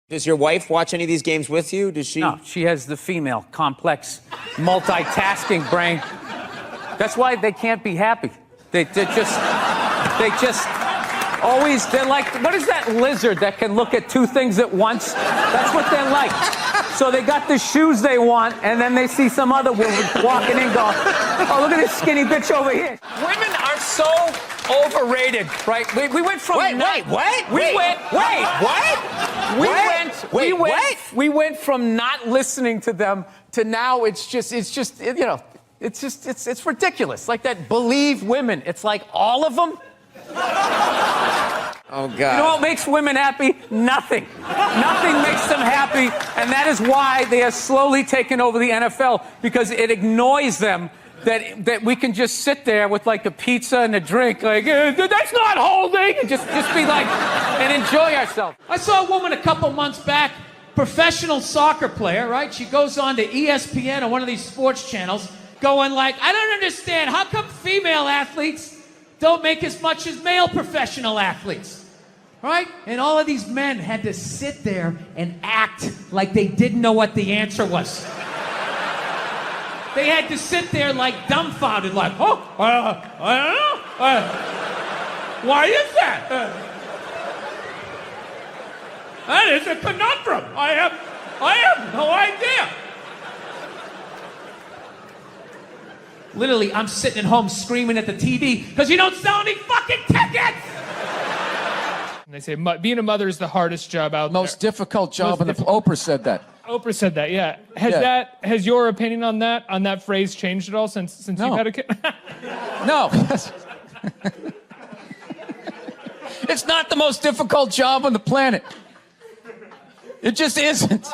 Does your wife watch any of these games with you? Does she? No, she has the female, complex, multitasking brain. That's why they can't be happy. They just always, they're like, what is that lizard that can look at two things at once? That's what they're like. So they got the shoes they want, and then they see some other woman walking in going, oh, look at this skinny bitch over here. Women are so overrated, right? We went from... We went from not listening to them to now it's ridiculous. Like that believe women. It's like all of them. Oh, God. You know what makes women happy? Nothing. Nothing makes them happy, and that is why they are slowly taking over the NFL, because it annoys them that we can just sit there with like a pizza and a drink, like, that's not holding, and just be like, and enjoy ourselves. I saw a woman a couple months back, professional soccer player, right? She goes on to ESPN or one of these sports channels, going like, I don't understand, how come female athletes don't make as much as male professional athletes, right? And all of these men had to sit there and act like they didn't know what the answer was. They had to sit there like dumbfounded, like, oh, I don't know. Why is that? That is a conundrum. I have no idea. Literally, I'm sitting at home screaming at the TV because you don't sell any fucking tickets! And they say being a mother is the hardest job out there. Most difficult job, and Oprah said that. Oprah said that, yeah. Has your opinion on that phrase changed at all since you've had a kid? No. It's not the most difficult job on the planet. It just isn't.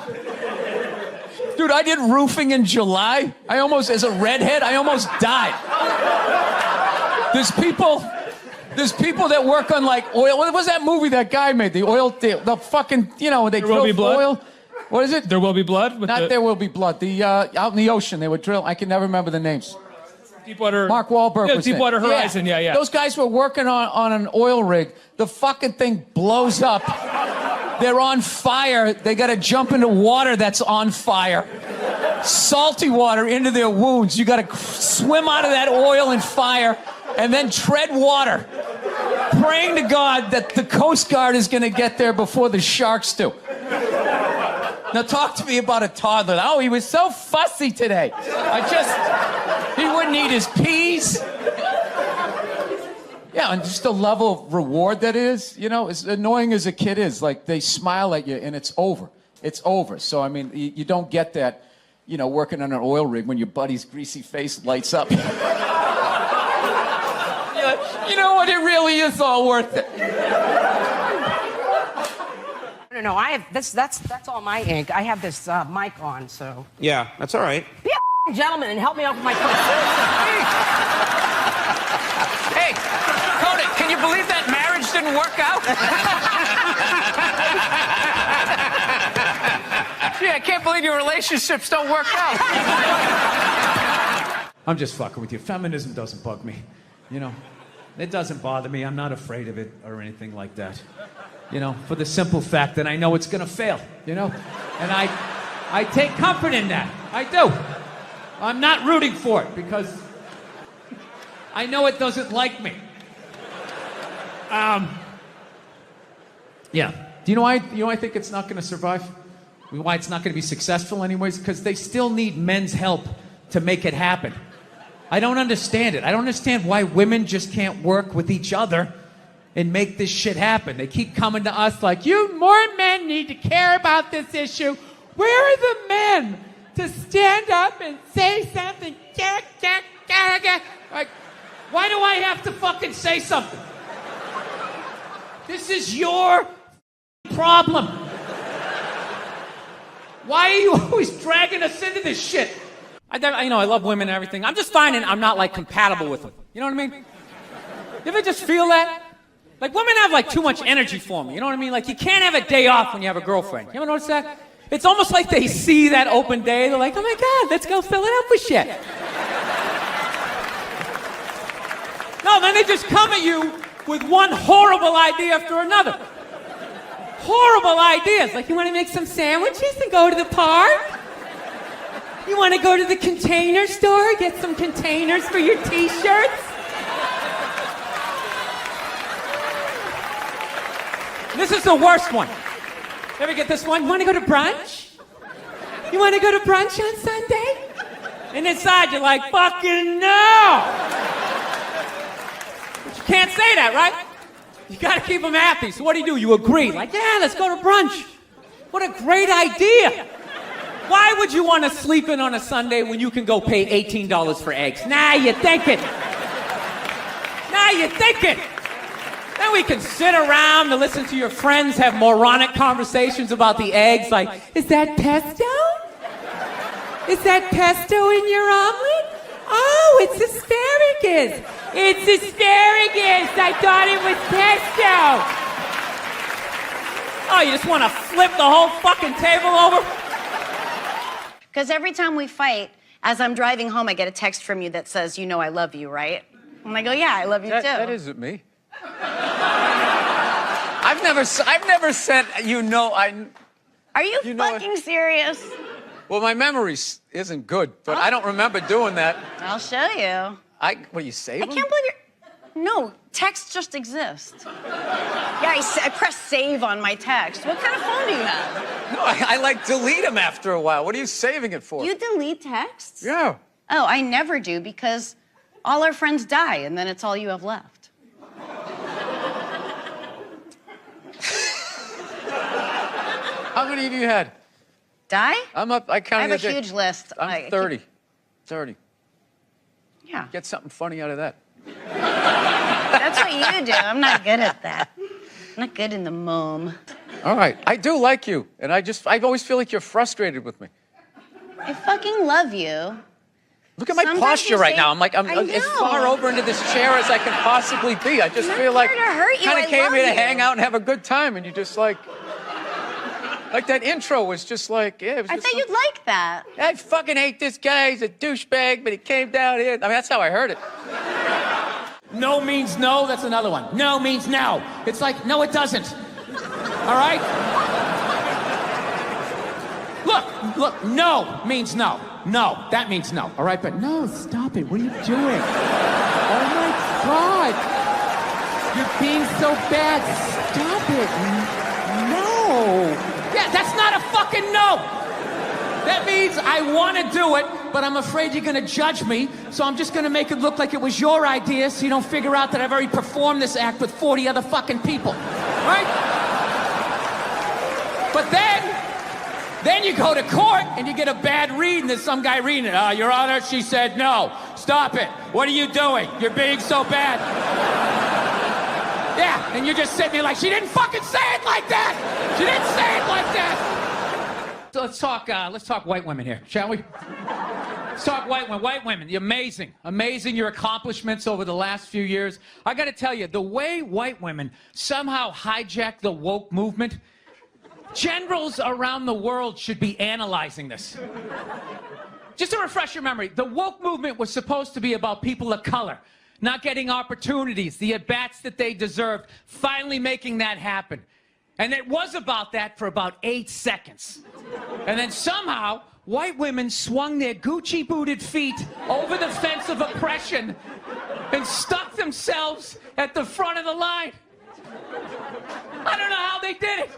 Dude, I did roofing in July. As a redhead, I almost died. There's people that work on like oil. What was that movie that guy made? The oil, the fucking, they drill oil. What is it? There Will Be Blood? There Will Be Blood. Out in the ocean, they would drill. I can never remember the names. Deepwater. Mark Wahlberg was Deepwater Horizon, yeah. Those guys were working on an oil rig. The fucking thing blows up. They're on fire. They got to jump into water that's on fire. Salty water into their wounds. You got to swim out of that oil and fire and then tread water, praying to God that the Coast Guard is going to get there before the sharks do. Now talk to me about a toddler. Oh, he was so fussy today. He wouldn't eat his peas. Yeah, and just the level of reward that is, as annoying as a kid is, like they smile at you and it's over. It's over. So, I mean, you don't get that, working on an oil rig when your buddy's greasy face lights up. You know what? It really is all worth it. No, I have that's all my ink. I have this mic on, so. Yeah, that's all right. Be a gentleman and help me out with my question. Hey, Conan, can you believe that marriage didn't work out? Yeah, I can't believe your relationships don't work out. I'm just fucking with you. Feminism doesn't bug me, It doesn't bother me. I'm not afraid of it or anything like that. For the simple fact that I know it's gonna fail, And I take comfort in that. I do. I'm not rooting for it because I know it doesn't like me. Yeah. Do you know why I think it's not gonna survive? Why it's not gonna be successful anyways? Because they still need men's help to make it happen. I don't understand it. I don't understand why women just can't work with each other and make this shit happen. They keep coming to us like, more men need to care about this issue. Where are the men to stand up and say something? Like, why do I have to fucking say something? This is your problem. Why are you always dragging us into this shit? I love women and everything. I'm just finding I'm not like compatible with them. You know what I mean? You ever just feel that? Like women have like too much energy for me. You know what I mean? Like you can't have a day off when you have a girlfriend. You ever notice that? It's almost like they see that open day. They're like, oh my God, let's go fill it up with shit. No, then they just come at you with one horrible idea after another. horrible ideas. Like, you want to make some sandwiches and go to the park? You want to go to the Container store, get some containers for your t-shirts? This is the worst one. Ever get this one? You want to go to brunch? You want to go to brunch on Sunday? And inside you're like, fucking no! But you can't say that, right? You gotta keep them happy. So what do? You agree. Like, yeah, let's go to brunch. What a great idea. Why would you want to sleep in on a Sunday when you can go pay $18 for eggs? Now you're thinking. Now you're thinking. Then we can sit around and listen to your friends have moronic conversations about the eggs. Like, is that pesto? Is that pesto in your omelet? Oh, it's asparagus. It's asparagus. I thought it was pesto. Oh, you just want to flip the whole fucking table over? Because every time we fight, as I'm driving home, I get a text from you that says, you know I love you, right? And I go, yeah, I love you too. That isn't me. I've never said, you know, Are you fucking serious? Well, my memory isn't good, but I don't remember doing that. I'll show you. What, you save I them? can't believe you're... No, text just exists. Yeah, I press save on my text. What kind of phone do you have? No, I like delete them after a while. What are you saving it for? You delete texts? Yeah. Oh, I never do because all our friends die and then it's all you have left. How many of you had? Die? I'm up. I I counted. have a huge list. I'm 30. 30. Yeah. Get something funny out of that. That's what you do. I'm not good at that. I'm not good in the moment. All right. I do like you, and I always feel like you're frustrated with me. I fucking love you. Look at my Sometimes posture you right say- now. I'm I as know. far over into this chair as I can possibly be. I just feel like I'm not trying to hurt you. kind I of came love here to you. hang out and have a good time, and you just like that intro was just like, yeah. It was I just thought you'd like that. I fucking hate this guy. He's a douchebag, but he came down here. I mean, that's how I heard it. No means no, that's another one. No means no. It's like, no, it doesn't. All right? Look, no means no. No, that means no. All right, but no, stop it. What are you doing? Oh my God. You're being so bad. Stop it. No. Yeah, that's not a fucking no. That means I want to do it, but I'm afraid you're going to judge me, so I'm just going to make it look like it was your idea so you don't figure out that I've already performed this act with 40 other fucking people. Right? But then you go to court and you get a bad read and there's some guy reading it. Your Honor, she said no. Stop it. What are you doing? You're being so bad. Yeah, and you're just sitting there like, she didn't fucking say it like that. She didn't say it like that. So let's talk white women here, shall we? Let's talk white women. White women, you're amazing. Amazing your accomplishments over the last few years. I got to tell you, the way white women somehow hijacked the woke movement, generals around the world should be analyzing this. Just to refresh your memory, the woke movement was supposed to be about people of color, not getting opportunities, the at-bats that they deserved, finally making that happen. And it was about that for about 8 seconds. And then somehow, white women swung their Gucci-booted feet over the fence of oppression and stuck themselves at the front of the line. I don't know how they did it.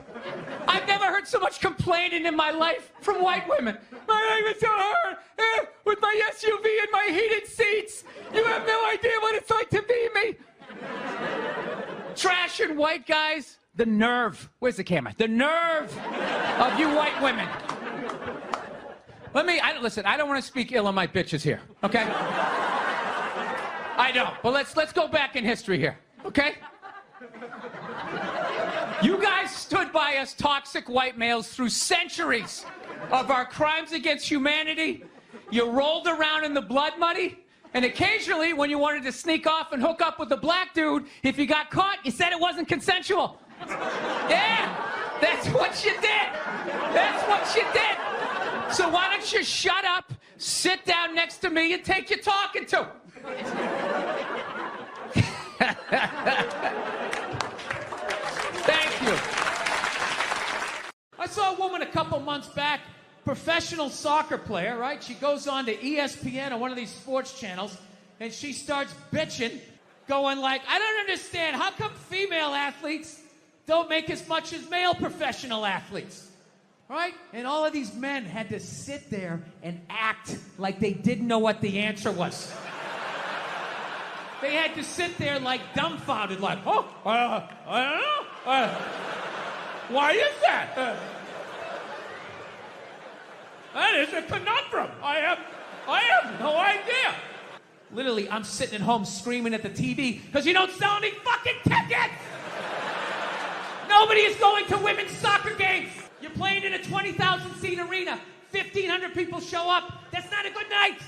I've never heard so much complaining in my life from white women. My life is so hard with my SUV and my heated seats. You have no idea what it's like to be me. Trash and white guys. The nerve. Where's the camera? The nerve of you white women. Listen, I don't want to speak ill of my bitches here, okay? I don't. But let's go back in history here, okay? You guys stood by us toxic white males through centuries of our crimes against humanity. You rolled around in the blood money. And occasionally, when you wanted to sneak off and hook up with a black dude, if you got caught, you said it wasn't consensual. Yeah, that's what you did. That's what you did. So why don't you shut up, sit down next to me, and take your talking to. Thank you. I saw a woman a couple months back, professional soccer player, right? She goes on to ESPN or one of these sports channels, and she starts bitching, going like, I don't understand. How come female athletes don't make as much as male professional athletes? Right? And all of these men had to sit there and act like they didn't know what the answer was. They had to sit there like dumbfounded, like, oh, I don't know. Why is that? That is a conundrum. I have no idea. Literally, I'm sitting at home screaming at the TV because you don't sell any fucking tickets. Nobody is going to women's soccer games. You're playing in a 20,000-seat arena. 1,500 people show up. That's not a good night.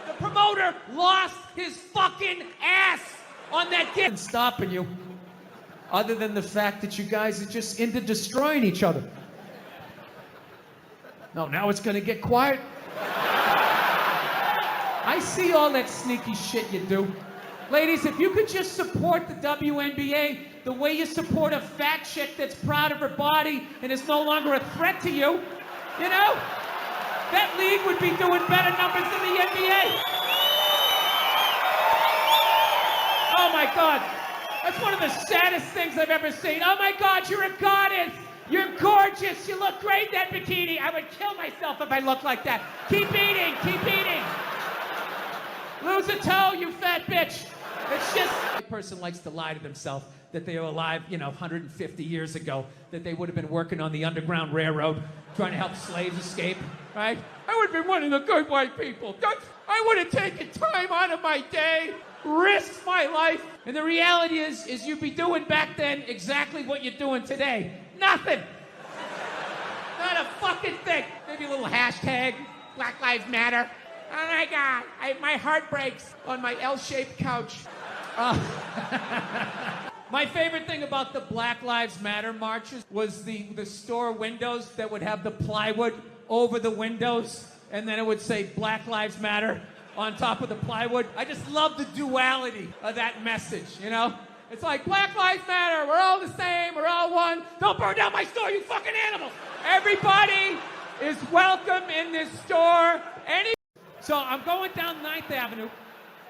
The promoter lost his fucking ass on that gig. Stopping you, other than the fact that you guys are just into destroying each other. No, now it's gonna get quiet. I see all that sneaky shit you do. Ladies, if you could just support the WNBA the way you support a fat chick that's proud of her body and is no longer a threat to you, you know? That league would be doing better numbers than the NBA. Oh my God. That's one of the saddest things I've ever seen. Oh my God, you're a goddess. You're gorgeous. You look great in that bikini. I would kill myself if I looked like that. Keep eating. Keep eating. Lose a toe, you fat bitch. It's just... A person likes to lie to themselves that they were alive, 150 years ago, that they would have been working on the Underground Railroad, trying to help slaves escape, right? I would have been one of the good white people. I would have taken time out of my day, risked my life. And the reality is you'd be doing back then exactly what you're doing today. Nothing. Not a fucking thing. Maybe a little hashtag, Black Lives Matter. Oh my God, my heart breaks on my L-shaped couch. My favorite thing about the Black Lives Matter marches was the store windows that would have the plywood over the windows, and then it would say Black Lives Matter on top of the plywood. I just love the duality of that message, It's like, Black Lives Matter, we're all the same, we're all one. Don't burn down my store, you fucking animals. Everybody is welcome in this store. So I'm going down 9th Avenue,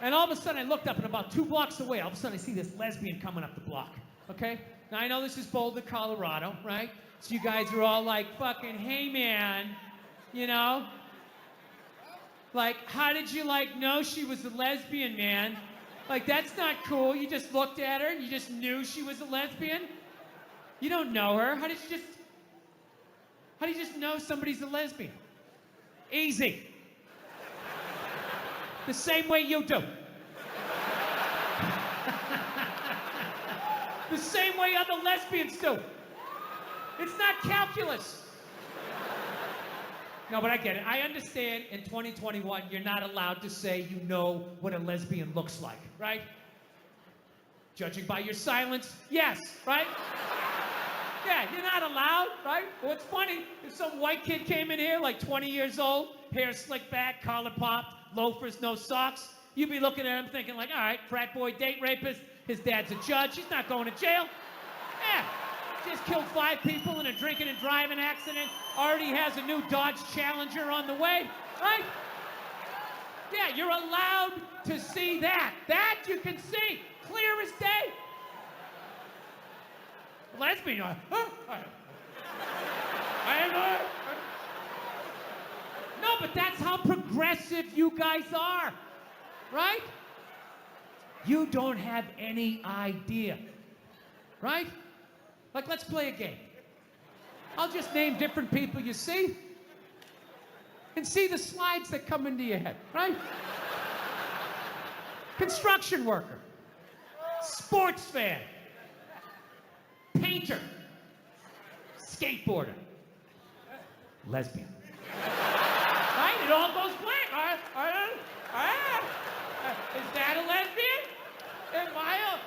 and all of a sudden I looked up, and about 2 blocks away, all of a sudden I see this lesbian coming up the block, okay? Now I know this is Boulder, Colorado, right? So you guys are all like, fucking, hey man, Like, how did you know she was a lesbian, man? Like, that's not cool. You just looked at her, and you just knew she was a lesbian? You don't know her. How do you just know somebody's a lesbian? Easy. The same way you do. The same way other lesbians do. It's not calculus. No, but I get it. I understand in 2021, you're not allowed to say you know what a lesbian looks like, right? Judging by your silence, yes, right? Yeah, you're not allowed, right? Well, it's funny, if some white kid came in here, like 20 years old, hair slicked back, collar popped, loafers, no socks, you'd be looking at him thinking like, all right, frat boy, date rapist, his dad's a judge, he's not going to jail. Yeah, just killed 5 people in a drinking and driving accident, already has a new Dodge Challenger on the way, right? Yeah, you're allowed to see that. That you can see, clear as day. Lesbian, no, but that's how progressive you guys are, right? You don't have any idea, right? Like, let's play a game. I'll just name different people you see and see the slides that come into your head, right? Construction worker, sports fan, painter, skateboarder, lesbian. Right? It all goes blank. Is that a lesbian? Am I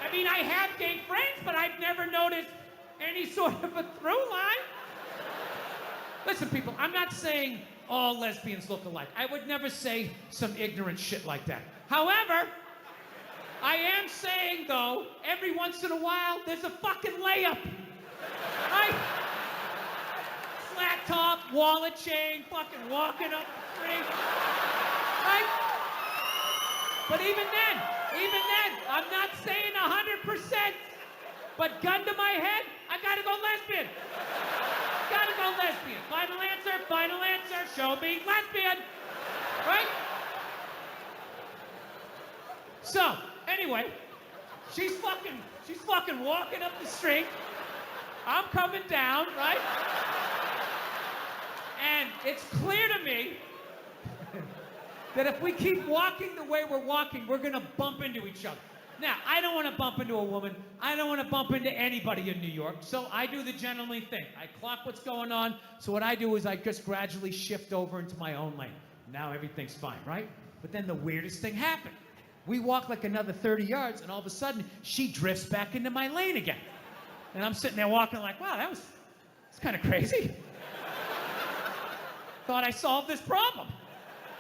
I mean, I have gay friends, but I've never noticed any sort of a through line. Listen, people, I'm not saying all lesbians look alike. I would never say some ignorant shit like that. However, I am saying, though, every once in a while, there's a fucking layup. wallet chain, fucking walking up the street. Right? But even then, I'm not saying 100%, but gun to my head, I gotta go lesbian. Gotta go lesbian. Final answer, show me lesbian. Right? So, anyway, she's fucking walking up the street. I'm coming down, right? And it's clear to me that if we keep walking the way we're walking, we're gonna bump into each other. Now, I don't want to bump into a woman. I don't want to bump into anybody in New York. So I do the gentlemanly thing. I clock what's going on. So what I do is I just gradually shift over into my own lane. Now everything's fine, right? But then the weirdest thing happened. We walk like another 30 yards, and all of a sudden, she drifts back into my lane again. And I'm sitting there walking like, wow, that's kind of crazy. Thought I solved this problem.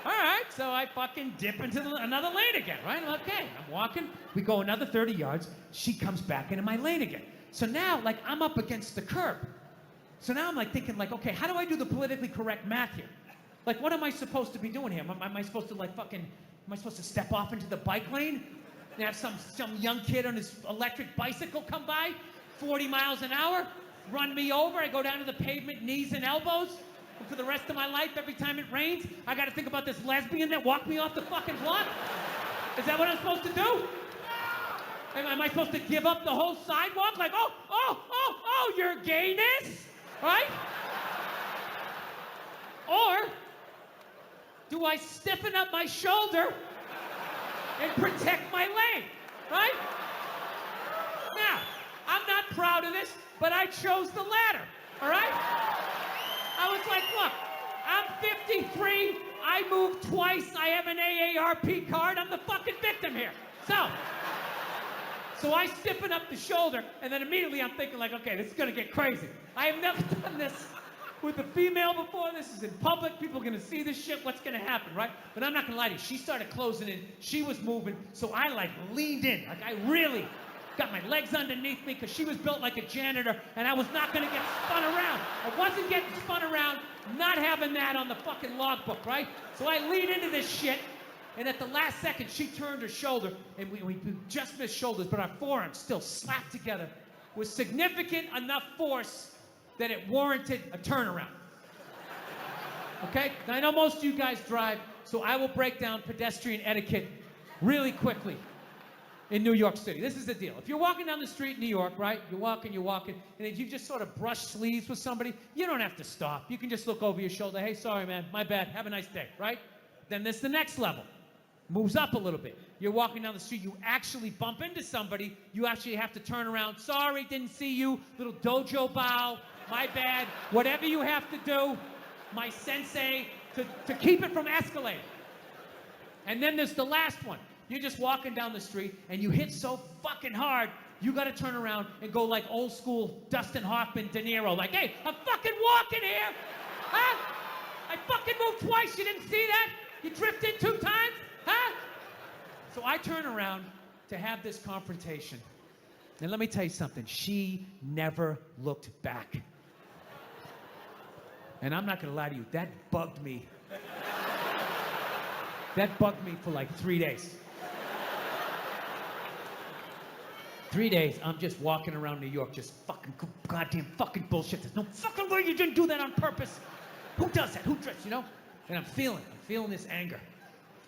All right, so I fucking dip into another lane again, right? Okay, I'm walking. We go another 30 yards. She comes back into my lane again. So now, like, I'm up against the curb. So now I'm like thinking, like, okay, how do I do the politically correct math here? Like, what am I supposed to be doing here? Am I supposed to, like, am I supposed to step off into the bike lane and have some young kid on his electric bicycle come by, 40 miles an hour, run me over? I go down to the pavement, knees and elbows. And for the rest of my life, every time it rains, I got to think about this lesbian that walked me off the fucking block? Is that what I'm supposed to do? Am I supposed to give up the whole sidewalk? Like, oh, your gayness? Right? Or do I stiffen up my shoulder and protect my lane? Right? Now, I'm not proud of this, but I chose the latter. All right? I was like, look, I'm 53, I moved twice, I have an AARP card, I'm the fucking victim here. So I stiffen up the shoulder, and then immediately I'm thinking like, okay, this is gonna get crazy. I have never done this with a female before, this is in public, people are gonna see this shit, what's gonna happen, right? But I'm not gonna lie to you, she started closing in, she was moving, so I like leaned in, like I really got my legs underneath me because she was built like a janitor and I was not going to get spun around. I wasn't getting spun around, not having that on the fucking logbook, right? So I leaned into this shit and at the last second she turned her shoulder and we just missed shoulders, but our forearms still slapped together with significant enough force that it warranted a turnaround. Okay? Now I know most of you guys drive, so I will break down pedestrian etiquette really quickly. In New York City. This is the deal. If you're walking down the street in New York, right? You're walking, and if you just sort of brush sleeves with somebody, you don't have to stop. You can just look over your shoulder. Hey, sorry, man. My bad. Have a nice day, right? Then there's the next level. Moves up a little bit. You're walking down the street. You actually bump into somebody. You actually have to turn around. Sorry, didn't see you. Little dojo bow. My bad. Whatever you have to do, my sensei, to keep it from escalating. And then there's the last one. You're just walking down the street and you hit so fucking hard, you gotta turn around and go like old school Dustin Hoffman, De Niro, like, hey, I'm fucking walking here! Huh? I fucking moved twice, you didn't see that? You drifted 2 times? Huh? So I turn around to have this confrontation. And let me tell you something, she never looked back. And I'm not gonna lie to you, that bugged me. That bugged me for like 3 days. 3 days, I'm just walking around New York, just fucking goddamn fucking bullshit. There's no fucking way you didn't do that on purpose. Who does that? Who drifts, you know? And I'm feeling this anger.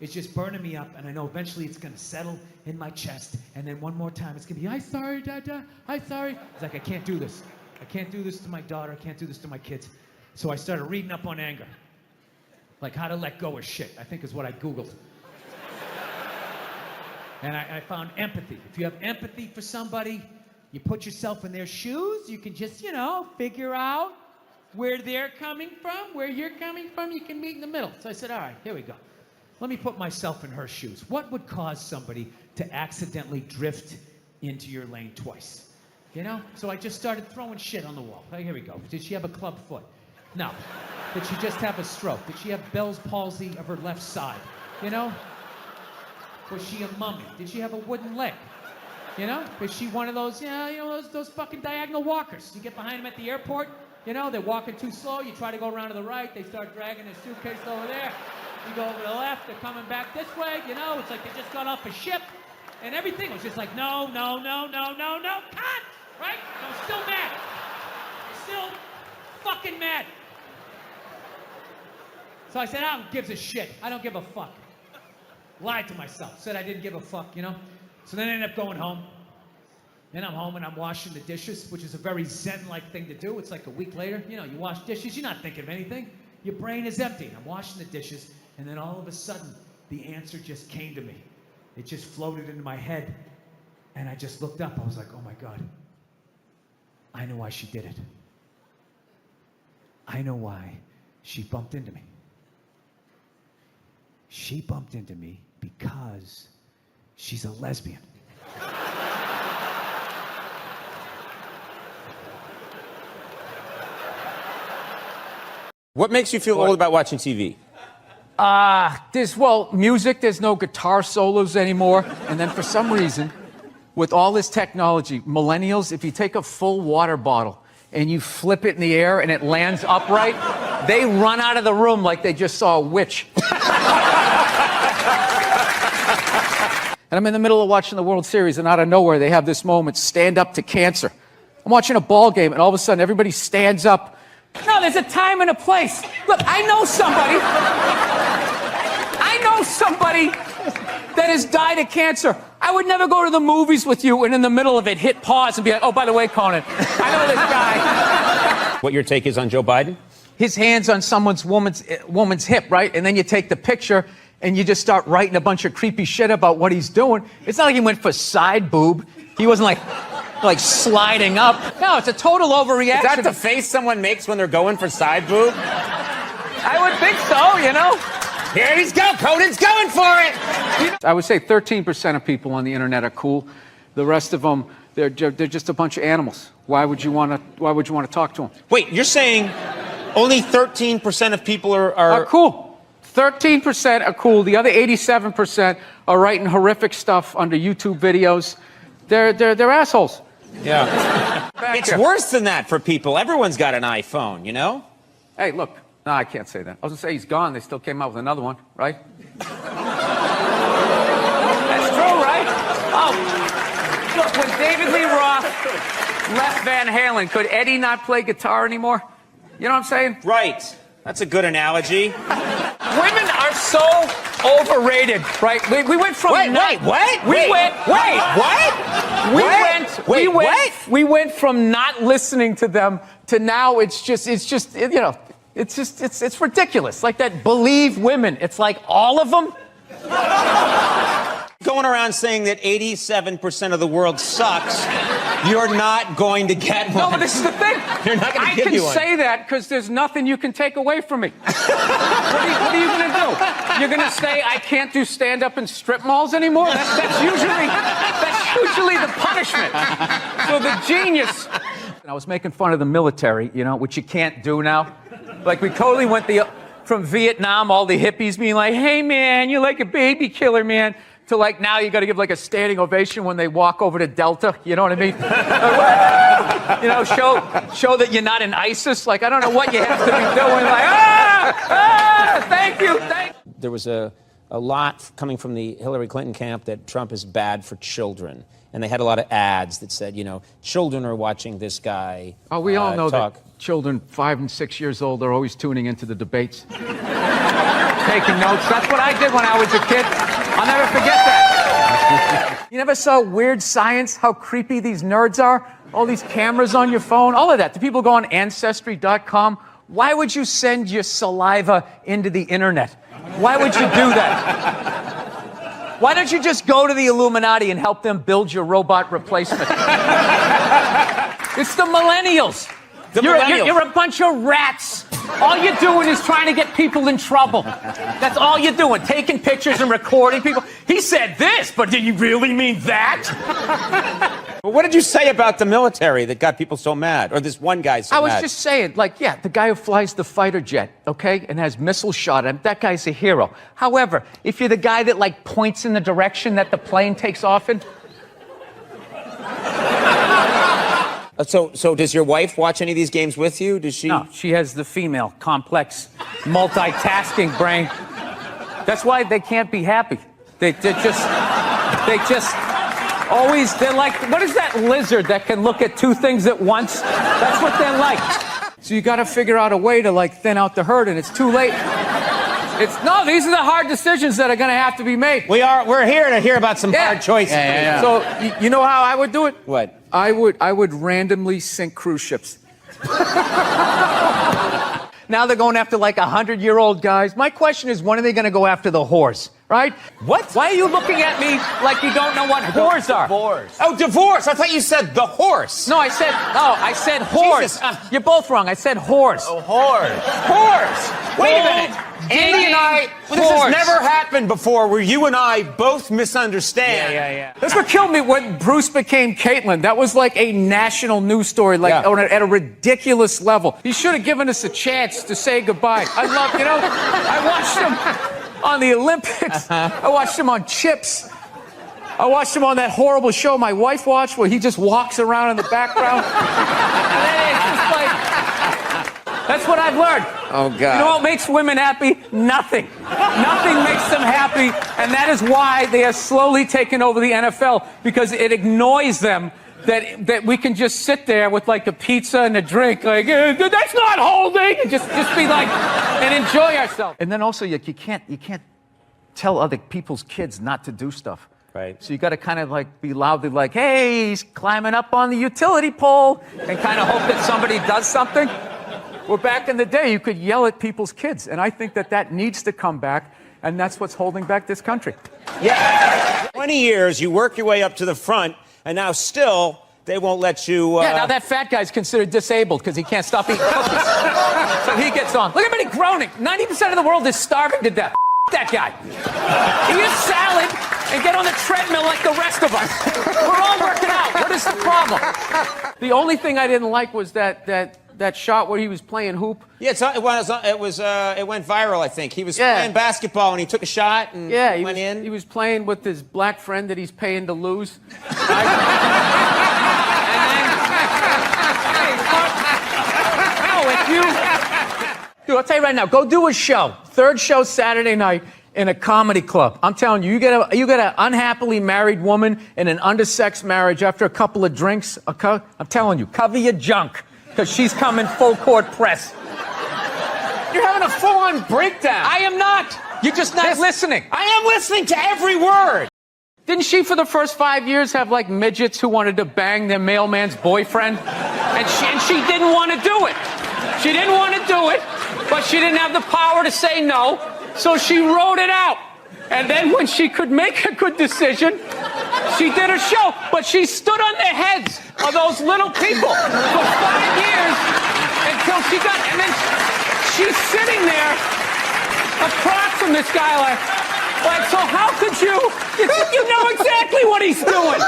It's just burning me up, and I know eventually it's gonna settle in my chest, and then one more time it's gonna be, I'm sorry, Dada, I'm sorry. It's like, I can't do this. I can't do this to my daughter, I can't do this to my kids. So I started reading up on anger. Like how to let go of shit, I think is what I Googled. And I found empathy. If you have empathy for somebody, you put yourself in their shoes, you can just, figure out where they're coming from, where you're coming from, you can meet in the middle. So I said, all right, here we go. Let me put myself in her shoes. What would cause somebody to accidentally drift into your lane twice? So I just started throwing shit on the wall. Oh, here we go. Did she have a club foot? No. Did she just have a stroke? Did she have Bell's palsy of her left side? Was she a mummy? Did she have a wooden leg? Was she one of those, those fucking diagonal walkers? You get behind them at the airport, You know, they're walking too slow. You try to go around to the right. They start dragging their suitcase over there. You go over to the left. They're coming back this way. You know, it's like they just got off a ship. And everything was just like, no, no, no, no, no, no. Cut! Right? I'm still mad. Still fucking mad. So I said, I don't give a shit. I don't give a fuck. Lied to myself. Said I didn't give a fuck, you know? So then I ended up going home. Then I'm home and I'm washing the dishes, which is a very Zen-like thing to do. It's like a week later. You know, you wash dishes, you're not thinking of anything. Your brain is empty. I'm washing the dishes, and then all of a sudden, the answer just came to me. It just floated into my head, and I just looked up. I was like, oh my God. I know why she did it. I know why she bumped into me. She bumped into me because she's a lesbian. What makes you feel old about watching TV? Well, music, there's no guitar solos anymore. And then for some reason, with all this technology, millennials, if you take a full water bottle and you flip it in the air and it lands upright, they run out of the room like they just saw a witch. And I'm in the middle of watching the World Series, and out of nowhere, they have this moment, stand up to cancer. I'm watching a ball game, and all of a sudden, everybody stands up. No, there's a time and a place. Look, I know somebody that has died of cancer. I would never go to the movies with you and in the middle of it hit pause and be like, oh, by the way, Conan, I know this guy. What your take is on Joe Biden? His hand's on woman's hip, right? And then you take the picture and you just start writing a bunch of creepy shit about what he's doing. It's not like he went for side boob. He wasn't like sliding up. No, it's a total overreaction. Is that the face someone makes when they're going for side boob? I would think so, you know? Here he's go, Conan's going for it! I would say 13% of people on the internet are cool. The rest of them, they're just a bunch of animals. Why would you want to talk to them? Wait, you're saying only 13% of people are cool. 13% are cool. The other 87% are writing horrific stuff under YouTube videos. They're assholes. Yeah. It's worse than that for people. Everyone's got an iPhone, you know? Hey, look. No, I can't say that. I was going to say he's gone. They still came out with another one, right? That's true, right? Oh, look, when David Lee Roth left Van Halen, could Eddie not play guitar anymore? You know what I'm saying? Right. That's a good analogy. Women are so overrated, right? We went from we went from not listening to them to now it's ridiculous. Like that Believe women. It's like all of them. Going around saying that 87% of the world sucks, you're not going to get one. No, but this is the thing. You're not going to give you one. I can say that because there's nothing you can take away from me. What are you going to do? You're going to say I can't do stand-up in strip malls anymore? That's usually the punishment. So the genius. I was making fun of the military, you know, which you can't do now. Like we totally went from Vietnam, all the hippies being like, hey man, you're like a baby killer, man. To like now you got to give like a standing ovation when they walk over to Delta. You know what I mean? You know, show that you're not in ISIS. Like I don't know what you have to be doing. Like thank you. There was a lot coming from the Hillary Clinton camp that Trump is bad for children. And they had a lot of ads that said, you know, children are watching this guy. Oh, we all know talk. that children 5 and 6 years old are always tuning into the debates. Taking notes. That's what I did when I was a kid. I'll never forget that. You never saw Weird Science, how creepy these nerds are? All these cameras on your phone, all of that. Do people go on Ancestry.com? Why would you send your saliva into the internet? Why would you do that? Why don't you just go to the Illuminati and help them build your robot replacement? It's the millennials. You're a bunch of rats. All you're doing is trying to get people in trouble. That's all you're doing, taking pictures and recording people. He said this, but did you really mean that? Well, what did you say about the military that got people so mad? Or this one guy so mad? I was just saying, like, yeah, the guy who flies the fighter jet, okay, and has missile shot at him, that guy's a hero. However, if you're the guy that, like, points in the direction that the plane takes off in... So does your wife watch any of these games with you? Does she? No, she has the female, complex, multitasking brain. That's why they can't be happy. They just always, they're like, what is that lizard that can look at two things at once? That's what they're like. So you got to figure out a way to like thin out the herd, and it's too late. These are the hard decisions that are going to have to be made. We're here to hear about some hard choices. Yeah. So you know how I would do it? What? I would randomly sink cruise ships. Now they're going after like 100-year-old guys. My question is, when are they going to go after the whores? Right? What? Why are you looking at me like you don't know what whores are? Divorce. Oh, divorce. I thought you said the horse. No, I said whores. Jesus. You're both wrong. I said whores. Oh, whores. Whores. Wait a minute. Andy and I, this has never happened before where you and I both misunderstand. Yeah. That's what killed me when Bruce became Caitlyn. That was like a national news story, like at a ridiculous level. He should have given us a chance to say goodbye. I watched him on the Olympics. I watched him on Chips. I watched him on that horrible show my wife watched where he just walks around in the background. And then it's just like, that's what I've learned. Oh, God. You know what makes women happy? Nothing. Nothing makes them happy, and that is why they are slowly taking over the NFL, because it annoys them that we can just sit there with like a pizza and a drink, like, that's not holding, and just be like, and enjoy ourselves. And then also, you can't tell other people's kids not to do stuff. Right. So you got to kind of like be loudly like, hey, he's climbing up on the utility pole, and kind of hope that somebody does something. Well, back in the day, you could yell at people's kids, and I think that needs to come back, and that's what's holding back this country. Yeah. 20 years, you work your way up to the front, and now still they won't let you. Yeah, now that fat guy's considered disabled because he can't stop eating cookies. So he gets on. Look at me groaning. 90% of the world is starving to death. That guy. Eat a salad and get on the treadmill like the rest of us. We're all working out. What is the problem? The only thing I didn't like was that shot where he was playing hoop. Yeah, it went viral, I think. He was playing basketball, and he took a shot and went in. He was playing with his black friend that he's paying to lose. Dude, I'll tell you right now, go do a show. Third show Saturday night in a comedy club. I'm telling you, you get an unhappily married woman in an undersexed marriage after a couple of drinks. I'm telling you, cover your junk, because she's coming full court press. You're having a full-on breakdown. I am not. You're just not listening. I am listening to every word. Didn't she, for the first 5 years, have like midgets who wanted to bang their mailman's boyfriend? And she didn't want to do it. She didn't want to do it, but she didn't have the power to say no, so she wrote it out. And then when she could make a good decision, she did a show, but she stood on the heads of those little people for 5 years until she got, and then she's sitting there across from this guy like, so how could you know exactly what he's doing.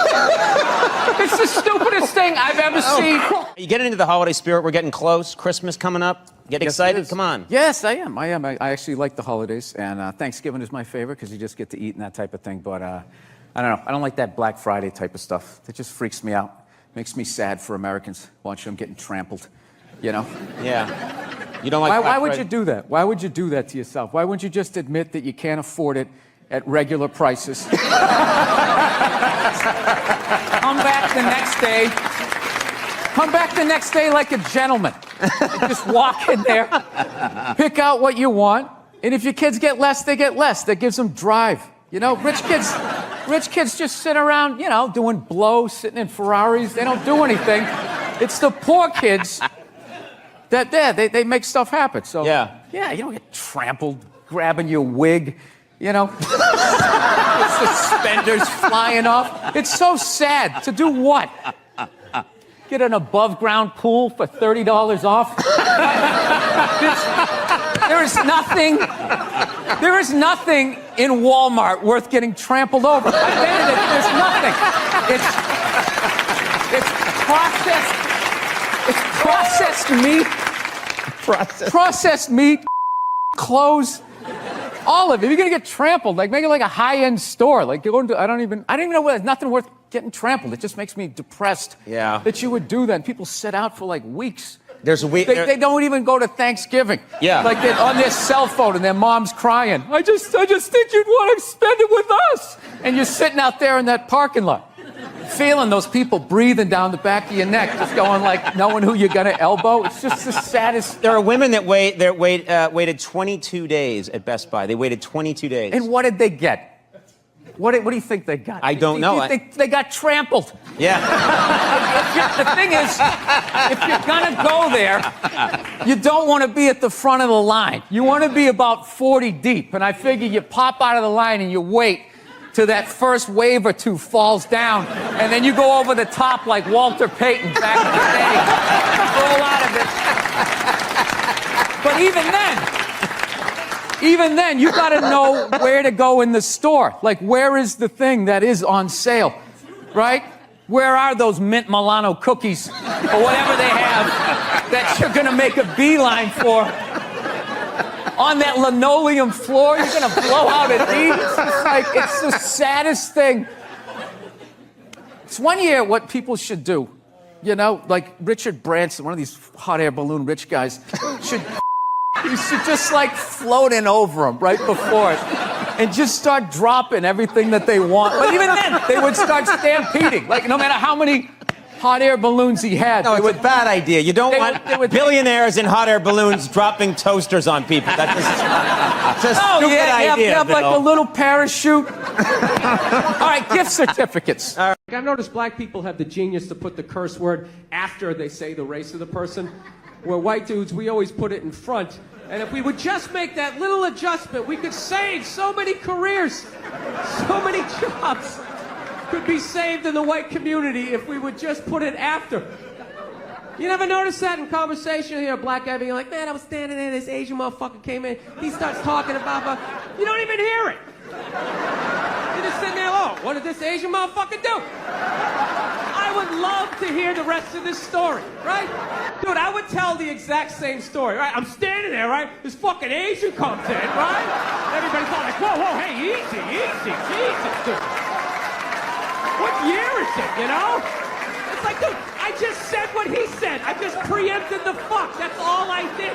It's the stupidest thing I've ever seen. Are you getting into the holiday spirit? We're getting close. Christmas coming up. Get excited? Come on. Yes, I am. I actually like the holidays, and Thanksgiving is my favorite because you just get to eat and that type of thing. But I don't know. I don't like that Black Friday type of stuff. That just freaks me out. Makes me sad for Americans watching them getting trampled. You know? Yeah. You don't like. Why would you do that? Why would you do that to yourself? Why wouldn't you just admit that you can't afford it at regular prices? Come back the next day. Come back the next day like a gentleman. Just walk in there, pick out what you want, and if your kids get less, they get less. That gives them drive. You know, rich kids just sit around, you know, doing blow, sitting in Ferraris. They don't do anything. It's the poor kids that they make stuff happen. So yeah, you don't get trampled, grabbing your wig, you know, suspenders flying off. It's so sad. To do what? Get an above-ground pool for $30 off? There is nothing in Walmart worth getting trampled over. There's nothing. It's processed meat. Processed meat, clothes, all of it. You're gonna get trampled. Like, make it like a high-end store. Like, I don't even know where there's nothing worth getting trampled. It just makes me depressed. Yeah. That you would do that. And people sit out for like weeks. There's a week. They don't even go to Thanksgiving. Yeah. Like they're on their cell phone and their mom's crying. I just think you'd want to spend it with us. And you're sitting out there in that parking lot, feeling those people breathing down the back of your neck, just going like, knowing who you're gonna elbow. It's just the saddest. There are women that waited 22 days at Best Buy. They waited 22 days. And what did they get? What do you think they got? I don't know. They got trampled. Yeah. The thing is, if you're gonna go there, you don't want to be at the front of the line. You want to be about 40 deep. And I figure you pop out of the line and you wait till that first wave or two falls down, and then you go over the top like Walter Payton back in the day. Roll out of it. But even then, you got to know where to go in the store. Like, where is the thing that is on sale, right? Where are those mint Milano cookies or whatever they have that you're going to make a beeline for? On that linoleum floor, you're going to blow out at these. It's the saddest thing. It's one year what people should do. You know, like Richard Branson, one of these hot air balloon rich guys, you should just like float in over them right before it and just start dropping everything that they want. But even then, they would start stampeding. Like, no matter how many hot air balloons he had. No, it's a bad idea. You don't want billionaires in hot air balloons dropping toasters on people. That's just a stupid idea. You have like a little parachute. All right, gift certificates. I've noticed black people have the genius to put the curse word after they say the race of the person. Where white dudes, we always put it in front. And if we would just make that little adjustment, we could save so many careers, so many jobs could be saved in the white community if we would just put it after. You never notice that in conversation? You hear a black guy being like, man, I was standing there, this Asian motherfucker came in, he starts talking about, you don't even hear it. You're just sitting there, oh, what did this Asian motherfucker do? I would love to hear the rest of this story, right? Dude, I would tell the exact same story, right? I'm standing there, right? This fucking Asian comes in, right? Everybody's all like, whoa, hey, easy, Jesus, dude. What year is it, you know? It's like, dude, I just said what he said. I just preempted the fuck. That's all I did.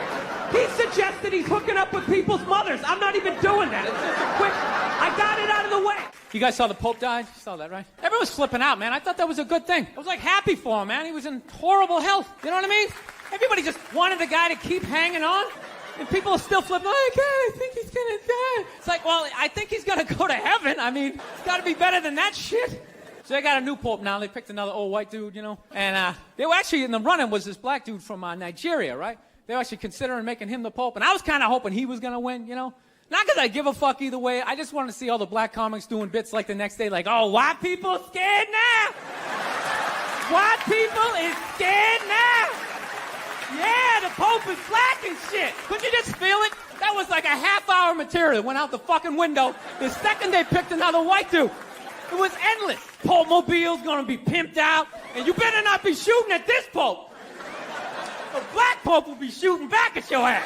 He suggested he's hooking up with people's mothers. I'm not even doing that. It's just a quick, I got it out of the way. You guys saw the Pope died? You saw that, right? Everyone was flipping out, man. I thought that was a good thing. I was like happy for him, man. He was in horrible health. You know what I mean? Everybody just wanted the guy to keep hanging on. And people are still flipping, oh, God, I think he's gonna die. It's like, well, I think he's gonna go to heaven. I mean, it's gotta be better than that shit. So they got a new pope now. They picked another old white dude, you know. And they were actually in the running was this black dude from Nigeria, right? They were actually considering making him the pope. And I was kind of hoping he was going to win, you know. Not because I give a fuck either way. I just wanted to see all the black comics doing bits like the next day, like, oh, white people scared now. White people is scared now. Yeah, the pope is black and shit. Couldn't you just feel it? That was like a half-hour material. Went out the fucking window the second they picked another white dude. It was endless. Pope Mobile's gonna be pimped out, and you better not be shooting at this Pope. The black Pope will be shooting back at your ass.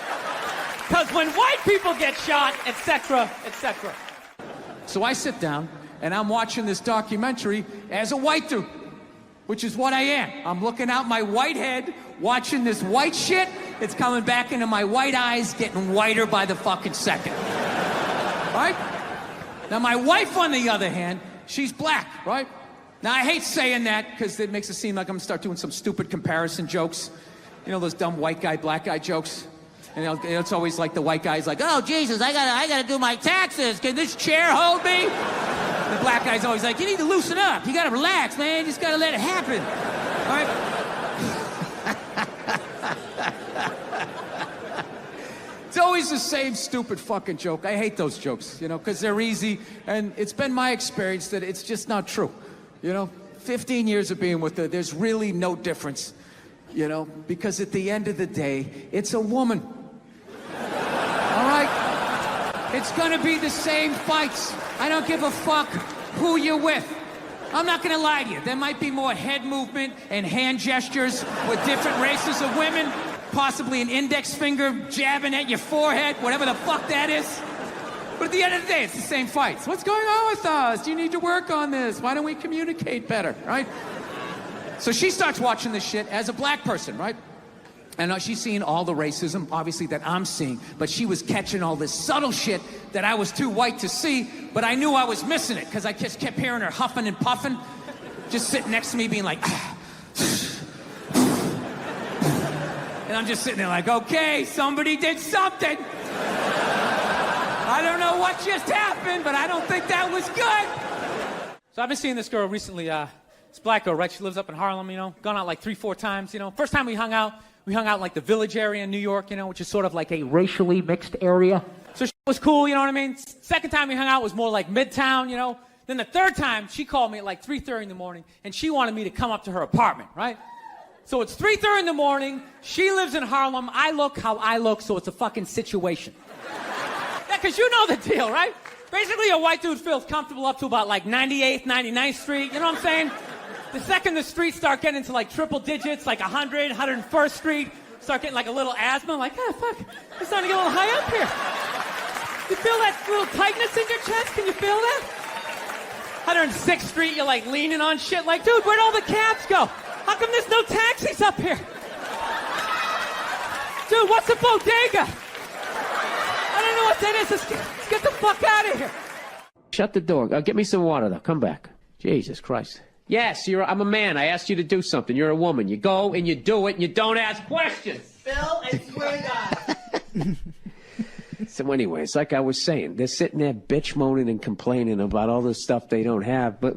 Because when white people get shot, etc., etc. So I sit down, and I'm watching this documentary as a white dude, which is what I am. I'm looking out my white head, watching this white shit. It's coming back into my white eyes, getting whiter by the fucking second. Right? Now, my wife, on the other hand, she's black, right? Now, I hate saying that because it makes it seem like I'm going to start doing some stupid comparison jokes. You know, those dumb white guy, black guy jokes? And it's always like the white guy's like, oh, Jesus, I gotta do my taxes. Can this chair hold me? The black guy's always like, you need to loosen up. You got to relax, man. You just got to let it happen. All right? It's always the same stupid fucking joke. I hate those jokes, you know, because they're easy. And it's been my experience that it's just not true. You know, 15 years of being with her, there's really no difference. You know, because at the end of the day, it's a woman. All right? It's gonna be the same fights. I don't give a fuck who you're with. I'm not gonna lie to you. There might be more head movement and hand gestures with different races of women. Possibly an index finger jabbing at your forehead, whatever the fuck that is. But at the end of the day, it's the same fights. What's going on with us? You need to work on this. Why don't we communicate better, right? So she starts watching this shit as a black person, right? And she's seeing all the racism, obviously, that I'm seeing. But she was catching all this subtle shit that I was too white to see. But I knew I was missing it because I just kept hearing her huffing and puffing. Just sitting next to me being like... And I'm just sitting there like, okay, somebody did something. I don't know what just happened, but I don't think that was good. So I've been seeing this girl recently, this black girl, right? She lives up in Harlem, you know, gone out like 3-4 times, you know. First time we hung out in like the Village area in New York, you know, which is sort of like a racially mixed area. So she was cool, you know what I mean? Second time we hung out was more like Midtown, you know. Then the third time, she called me at like 3:30 in the morning, and she wanted me to come up to her apartment, right? So it's 3:30 in the morning, she lives in Harlem, I look how I look, so it's a fucking situation. Yeah, because you know the deal, right? Basically, a white dude feels comfortable up to about like 98th, 99th Street, you know what I'm saying? The second the streets start getting into like triple digits, like 100, 101st Street, start getting like a little asthma, like, ah, fuck, it's starting to get a little high up here. You feel that little tightness in your chest? Can you feel that? 106th Street, you're like leaning on shit, like, dude, where'd all the cabs go? How come there's no taxis up here? Dude, what's a bodega? I don't know what that is. Let's get the fuck out of here. Shut the door. Get me some water, though. Come back. Jesus Christ. Yes, I'm a man. I asked you to do something. You're a woman. You go and you do it and you don't ask questions. Phil, I swear to God. So anyway, it's like I was saying. They're sitting there bitch moaning and complaining about all the stuff they don't have. But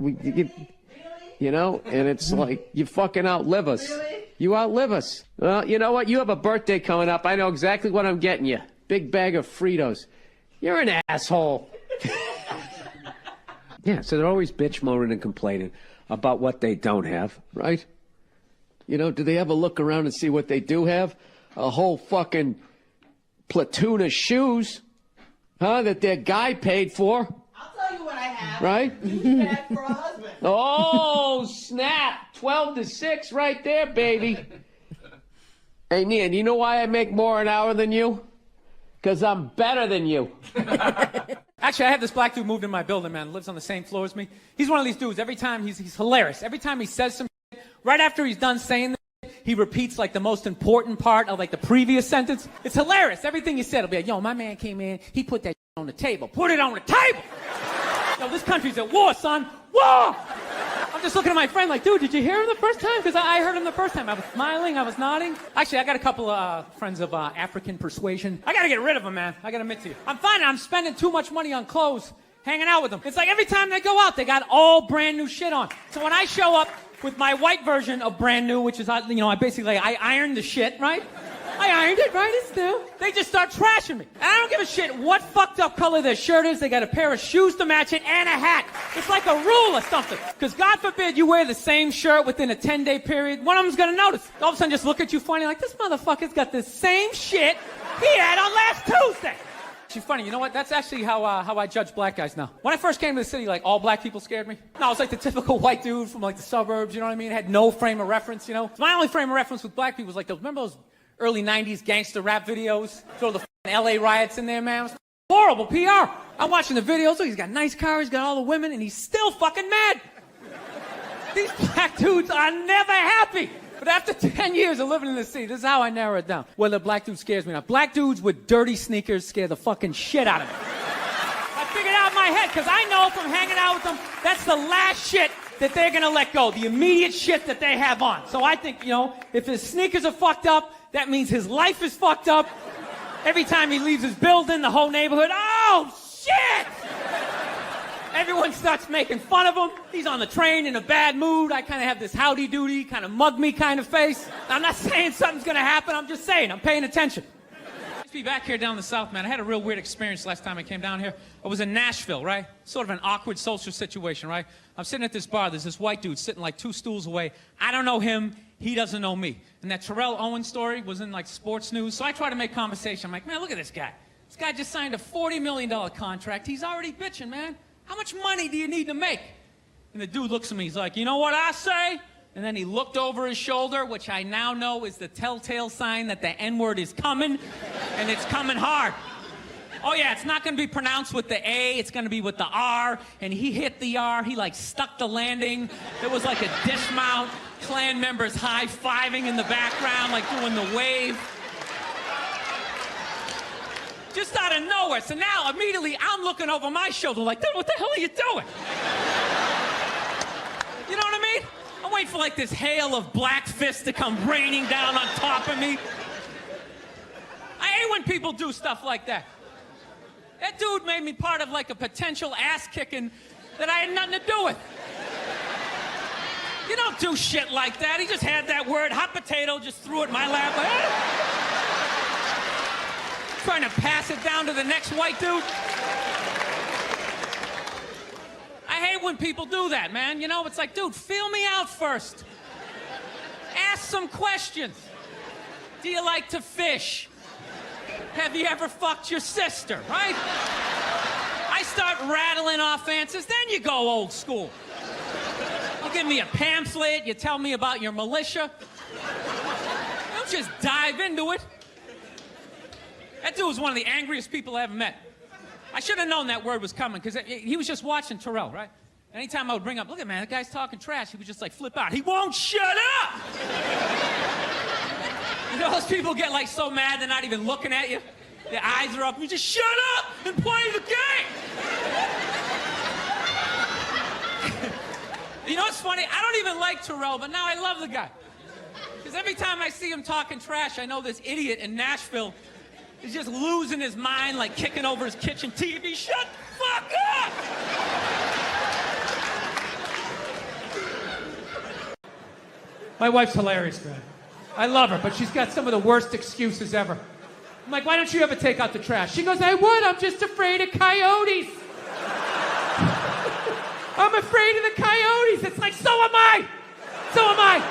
you know, and it's like, you fucking outlive us. Really? You outlive us. Well, you know what? You have a birthday coming up. I know exactly what I'm getting you. Big bag of Fritos. You're an asshole. Yeah, so they're always bitch moaning and complaining about what they don't have, right? You know, do they ever look around and see what they do have? A whole fucking platoon of shoes, huh, that their guy paid for. I'll tell you what I have. Right? Bag for a husband. Oh, snap. 12 to 6 right there, baby. Hey, Nia, you know why I make more an hour than you? Because I'm better than you. Actually, I have this black dude moved in my building, man. Lives on the same floor as me. He's one of these dudes. Every time, he's hilarious. Every time he says some shit, right after he's done saying this, he repeats like the most important part of like the previous sentence. It's hilarious. Everything he said will be like, yo, my man came in, he put that shit on the table. Put it on the table! Yo, this country's at war, son. War! I'm just looking at my friend like, dude, did you hear him the first time? Because I heard him the first time. I was smiling, I was nodding. Actually, I got a couple of friends of African persuasion. I got to get rid of them, man. I got to admit to you. I'm finding I'm spending too much money on clothes hanging out with them. It's like every time they go out, they got all brand new shit on. So when I show up with my white version of brand new, which is, you know, I ironed the shit, right? I ironed it, right? It's new. They just start trashing me. And I don't give a shit what fucked up color their shirt is. They got a pair of shoes to match it and a hat. It's like a rule or something. Because God forbid you wear the same shirt within a 10-day period. One of them's going to notice. All of a sudden just look at you funny like, this motherfucker's got the same shit he had on last Tuesday. She's funny. You know what? That's actually how I judge black guys now. When I first came to the city, like, all black people scared me. No, I was like the typical white dude from, like, the suburbs, you know what I mean? Had no frame of reference, you know? So my only frame of reference with black people was, like, remember those early 90s gangster rap videos? Throw the LA riots in there, man. It was horrible PR. I'm watching the videos. Look, he's got a nice car, he's got all the women, and he's still fucking mad. These black dudes are never happy. But after 10 years of living in the city, this is how I narrow it down. Whether a black dude scares me or not. Black dudes with dirty sneakers scare the fucking shit out of me. I figured out in my head, because I know from hanging out with them, that's the last shit that they're going to let go. The immediate shit that they have on. So I think, you know, if his sneakers are fucked up, that means his life is fucked up. Every time he leaves his building, the whole neighborhood, oh, shit! Everyone starts making fun of him. He's on the train in a bad mood. I kind of have this howdy-doody, kind of mug-me kind of face. I'm not saying something's going to happen. I'm just saying. I'm paying attention. Let's be back here down in the South, man. I had a real weird experience last time I came down here. I was in Nashville, right? Sort of an awkward social situation, right? I'm sitting at this bar. There's this white dude sitting like 2 stools away. I don't know him. He doesn't know me. And that Terrell Owens story was in like sports news. So I try to make conversation. I'm like, man, look at this guy. This guy just signed a $40 million contract. He's already bitching, man. How much money do you need to make? And the dude looks at me, he's like, you know what I say? And then he looked over his shoulder, which I now know is the telltale sign that the N-word is coming, and it's coming hard. Oh yeah, it's not gonna be pronounced with the A, it's gonna be with the R, and he hit the R, he like stuck the landing. There was like a dismount, Klan members high-fiving in the background, like doing the wave. Just out of nowhere. So now, immediately, I'm looking over my shoulder like, dude, what the hell are you doing? You know what I mean? I'm waiting for like this hail of black fists to come raining down on top of me. I hate when people do stuff like that. That dude made me part of like a potential ass-kicking that I had nothing to do with. You don't do shit like that. He just had that word, hot potato, just threw it in my lap. Like, trying to pass it down to the next white dude. I hate when people do that, man. You know, it's like, dude, feel me out first. Ask some questions. Do you like to fish? Have you ever fucked your sister, right? I start rattling off answers, then you go old school. You give me a pamphlet, you tell me about your militia. Don't just dive into it. That dude was one of the angriest people I ever met. I should have known that word was coming, because he was just watching Terrell, right? Anytime I would bring up, look at man, that guy's talking trash, he would just like flip out. He won't shut up! You know those people get like so mad they're not even looking at you? Their eyes are up, you just shut up and play the game! You know what's funny? I don't even like Terrell, but now I love the guy. Because every time I see him talking trash, I know this idiot in Nashville is just losing his mind, like kicking over his kitchen TV. Shut the fuck up! My wife's hilarious, man. I love her, but she's got some of the worst excuses ever. I'm like, why don't you ever take out the trash? She goes, I would, I'm just afraid of coyotes. I'm afraid of the coyotes. It's like, so am I. So am I.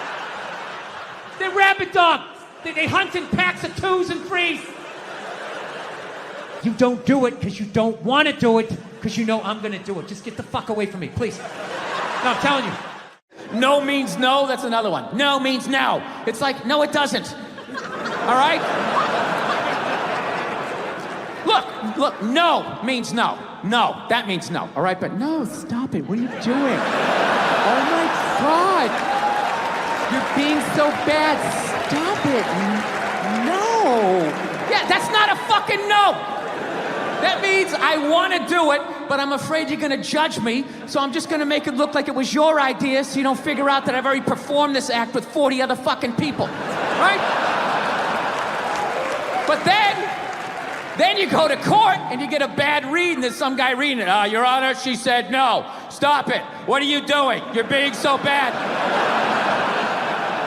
They're rabid dogs. They hunt in packs of 2s and 3s. You don't do it because you don't want to do it because you know I'm going to do it. Just get the fuck away from me, please. No, I'm telling you. No means no, that's another one. No means no. It's like, no, it doesn't. All right? Look, no means no. No, that means no. All right, but no, stop it. What are you doing? Oh my God. You're being so bad. Stop it. No. Yeah, that's not a fucking no. That means I want to do it, but I'm afraid you're going to judge me, so I'm just going to make it look like it was your idea so you don't figure out that I've already performed this act with 40 other fucking people. Right? But then you go to court and you get a bad read and there's some guy reading it. Your Honor, she said no. Stop it. What are you doing? You're being so bad.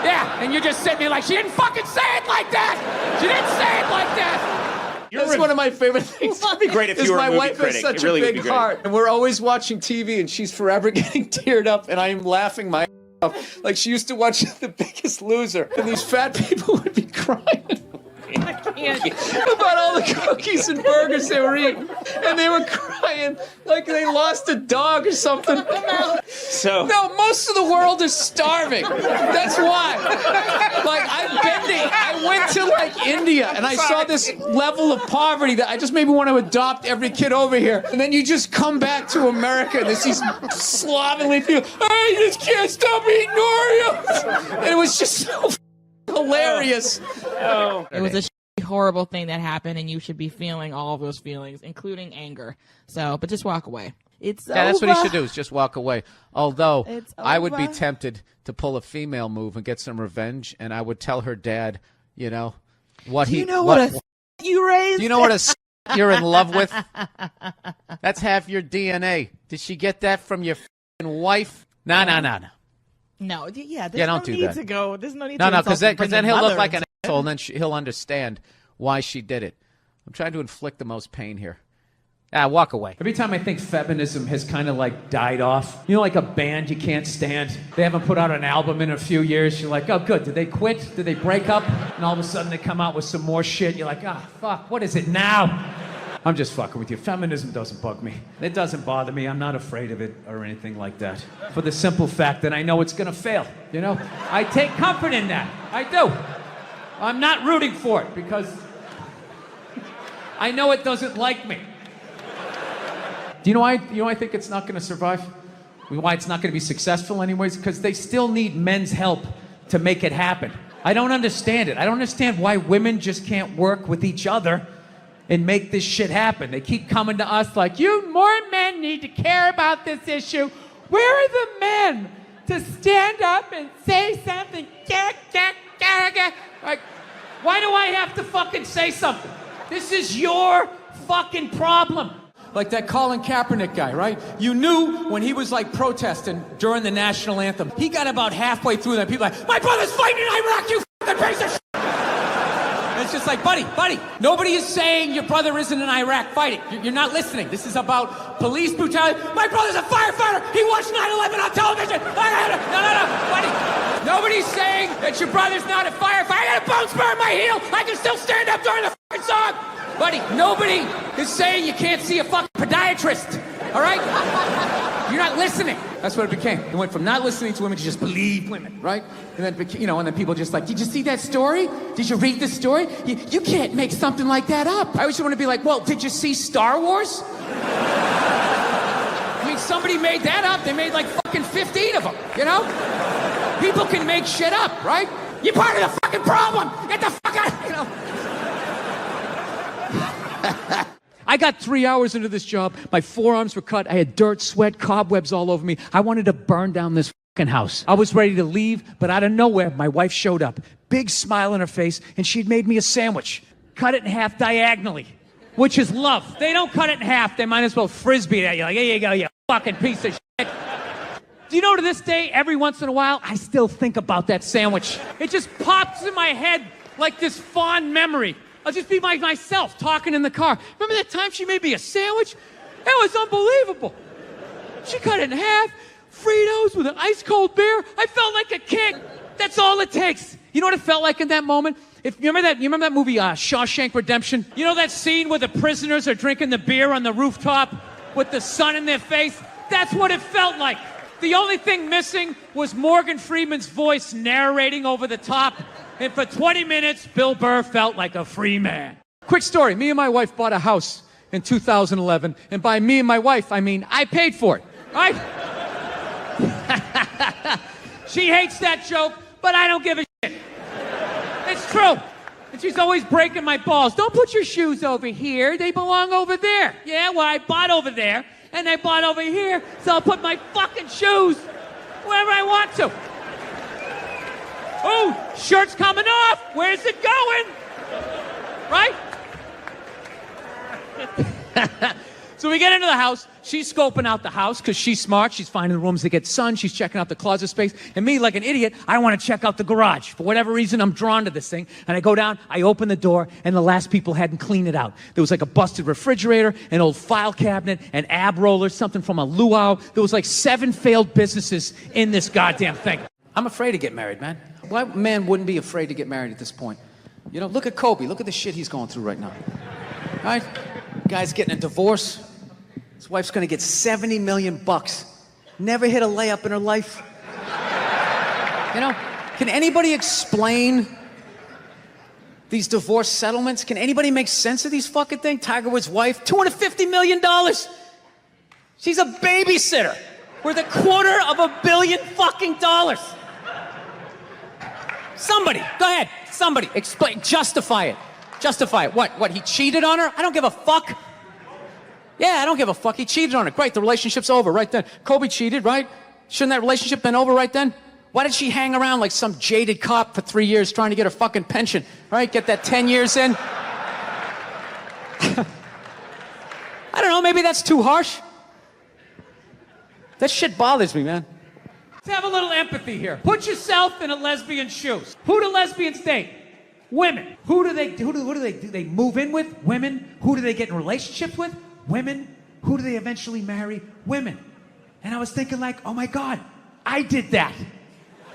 Yeah, and you're just sitting there like, she didn't fucking say it like that. She didn't say it like that. That's one of my favorite things. It'd be great if you were a movie critic. My wife has such a big heart, and we're always watching TV, and she's forever getting teared up, and I am laughing my off. Like she used to watch The Biggest Loser, and these fat people would be crying about all the cookies and burgers they were eating, and they were crying like they lost a dog or something. No, most of the world is starving. That's why. Like I went to like India, and I saw this level of poverty that I just made me want to adopt every kid over here. And then you just come back to America, and there's these slovenly people. I just can't stop eating Oreos. And it was just so hilarious. It was a horrible thing that happened, and you should be feeling all of those feelings, including anger. So, but just walk away. It's over. That's what he should do, is just walk away. Although, It's I would be over. tempted to pull a female move and get some revenge, and I would tell her dad, you know, what he... You know what a you raised? Do you know what a you're in love with? That's half your DNA. Did she get that from your wife? No. No, yeah, there's Yeah, no don't do need that. to go. There's no need No, to because insult and then bring he'll the look like an mother asshole, and then he'll understand why she did it. I'm trying to inflict the most pain here. Walk away. Every time I think feminism has kind of like died off, you know, like a band you can't stand. They haven't put out an album in a few years. You're like, oh, good. Did they quit? Did they break up? And all of a sudden they come out with some more shit. You're like, fuck, what is it now? I'm just fucking with you. Feminism doesn't bug me. It doesn't bother me. I'm not afraid of it or anything like that. For the simple fact that I know it's gonna fail, you know? I take comfort in that. I do. I'm not rooting for it because I know it doesn't like me. Do you know why? I think it's not going to survive? Why it's not going to be successful anyways? Because they still need men's help to make it happen. I don't understand it. I don't understand why women just can't work with each other and make this shit happen. They keep coming to us like, more men need to care about this issue. Where are the men to stand up and say something? Like, why do I have to fucking say something? This is your fucking problem. Like that Colin Kaepernick guy, right? You knew when he was like protesting during the national anthem. He got about halfway through that. People like, my brother's fighting in Iraq, you fucking piece of shit. And it's just like, buddy, nobody is saying your brother isn't in Iraq fighting. You're not listening. This is about police brutality. My brother's a firefighter. He watched 9/11 on television. No, buddy. Nobody's saying that your brother's not a firefighter. I got a bone spur in my heel. I can still stand up during the fucking song. Buddy, nobody is saying you can't see a fucking podiatrist, all right? You're not listening. That's what it became. It went from not listening to women to just believe women, right? And then, and then people just like, did you see that story? Did you read the story? You can't make something like that up. I always want to be like, well, did you see Star Wars? I mean, somebody made that up. They made like fucking 15 of them, you know? People can make shit up, right? You're part of the fucking problem. Get the fuck out, you know? I got 3 hours into this job. My forearms were cut. I had dirt, sweat, cobwebs all over me. I wanted to burn down this fucking house. I was ready to leave, but out of nowhere, my wife showed up. Big smile on her face, and she'd made me a sandwich. Cut it in half diagonally, which is love. They don't cut it in half. They might as well frisbee it at you. Like, here you go, you fucking piece of shit. Do you know to this day, every once in a while, I still think about that sandwich. It just pops in my head like this fond memory. I'll just be myself talking in the car. Remember that time she made me a sandwich? It was unbelievable. She cut it in half, Fritos with an ice cold beer. I felt like a king. That's all it takes. You know what it felt like in that moment? You remember that movie, Shawshank Redemption? You know that scene where the prisoners are drinking the beer on the rooftop with the sun in their face? That's what it felt like. The only thing missing was Morgan Freeman's voice narrating over the top. And for 20 minutes, Bill Burr felt like a free man. Quick story. Me and my wife bought a house in 2011. And by me and my wife, I mean I paid for it. Right? She hates that joke, but I don't give a shit. It's true. And she's always breaking my balls. Don't put your shoes over here. They belong over there. Yeah, well, I bought over there, and I bought over here, so I'll put my fucking shoes wherever I want to. Oh, shirt's coming off. Where's it going? Right? So we get into the house. She's scoping out the house because she's smart. She's finding the rooms that get sun. She's checking out the closet space. And me, like an idiot, I want to check out the garage. For whatever reason, I'm drawn to this thing. And I go down, I open the door, and the last people hadn't cleaned it out. There was like a busted refrigerator, an old file cabinet, an ab roller, something from a luau. There was like 7 failed businesses in this goddamn thing. I'm afraid to get married, man. What man wouldn't be afraid to get married at this point? You know, look at Kobe. Look at the shit he's going through right now. All right? Guy's getting a divorce. His wife's going to get $70 million. Never hit a layup in her life. You know, can anybody explain these divorce settlements? Can anybody make sense of these fucking things? Tiger Woods' wife, $250 million. She's a babysitter worth $250 million fucking dollars. Somebody, go ahead. Somebody, explain, justify it. Justify it. What, he cheated on her? I don't give a fuck. Yeah, I don't give a fuck. He cheated on her. Great, the relationship's over right then. Kobe cheated, right? Shouldn't that relationship been over right then? Why did she hang around like some jaded cop for 3 years trying to get her fucking pension? Right? Get that 10 years in? I don't know, maybe that's too harsh. That shit bothers me, man. Let's have a little empathy here. Put yourself in a lesbian's shoes. Who do lesbians date? Women. Who do they do they move in with? Women. Who do they get in relationships with? Women. Who do they eventually marry? Women. And I was thinking like, oh my God, I did that.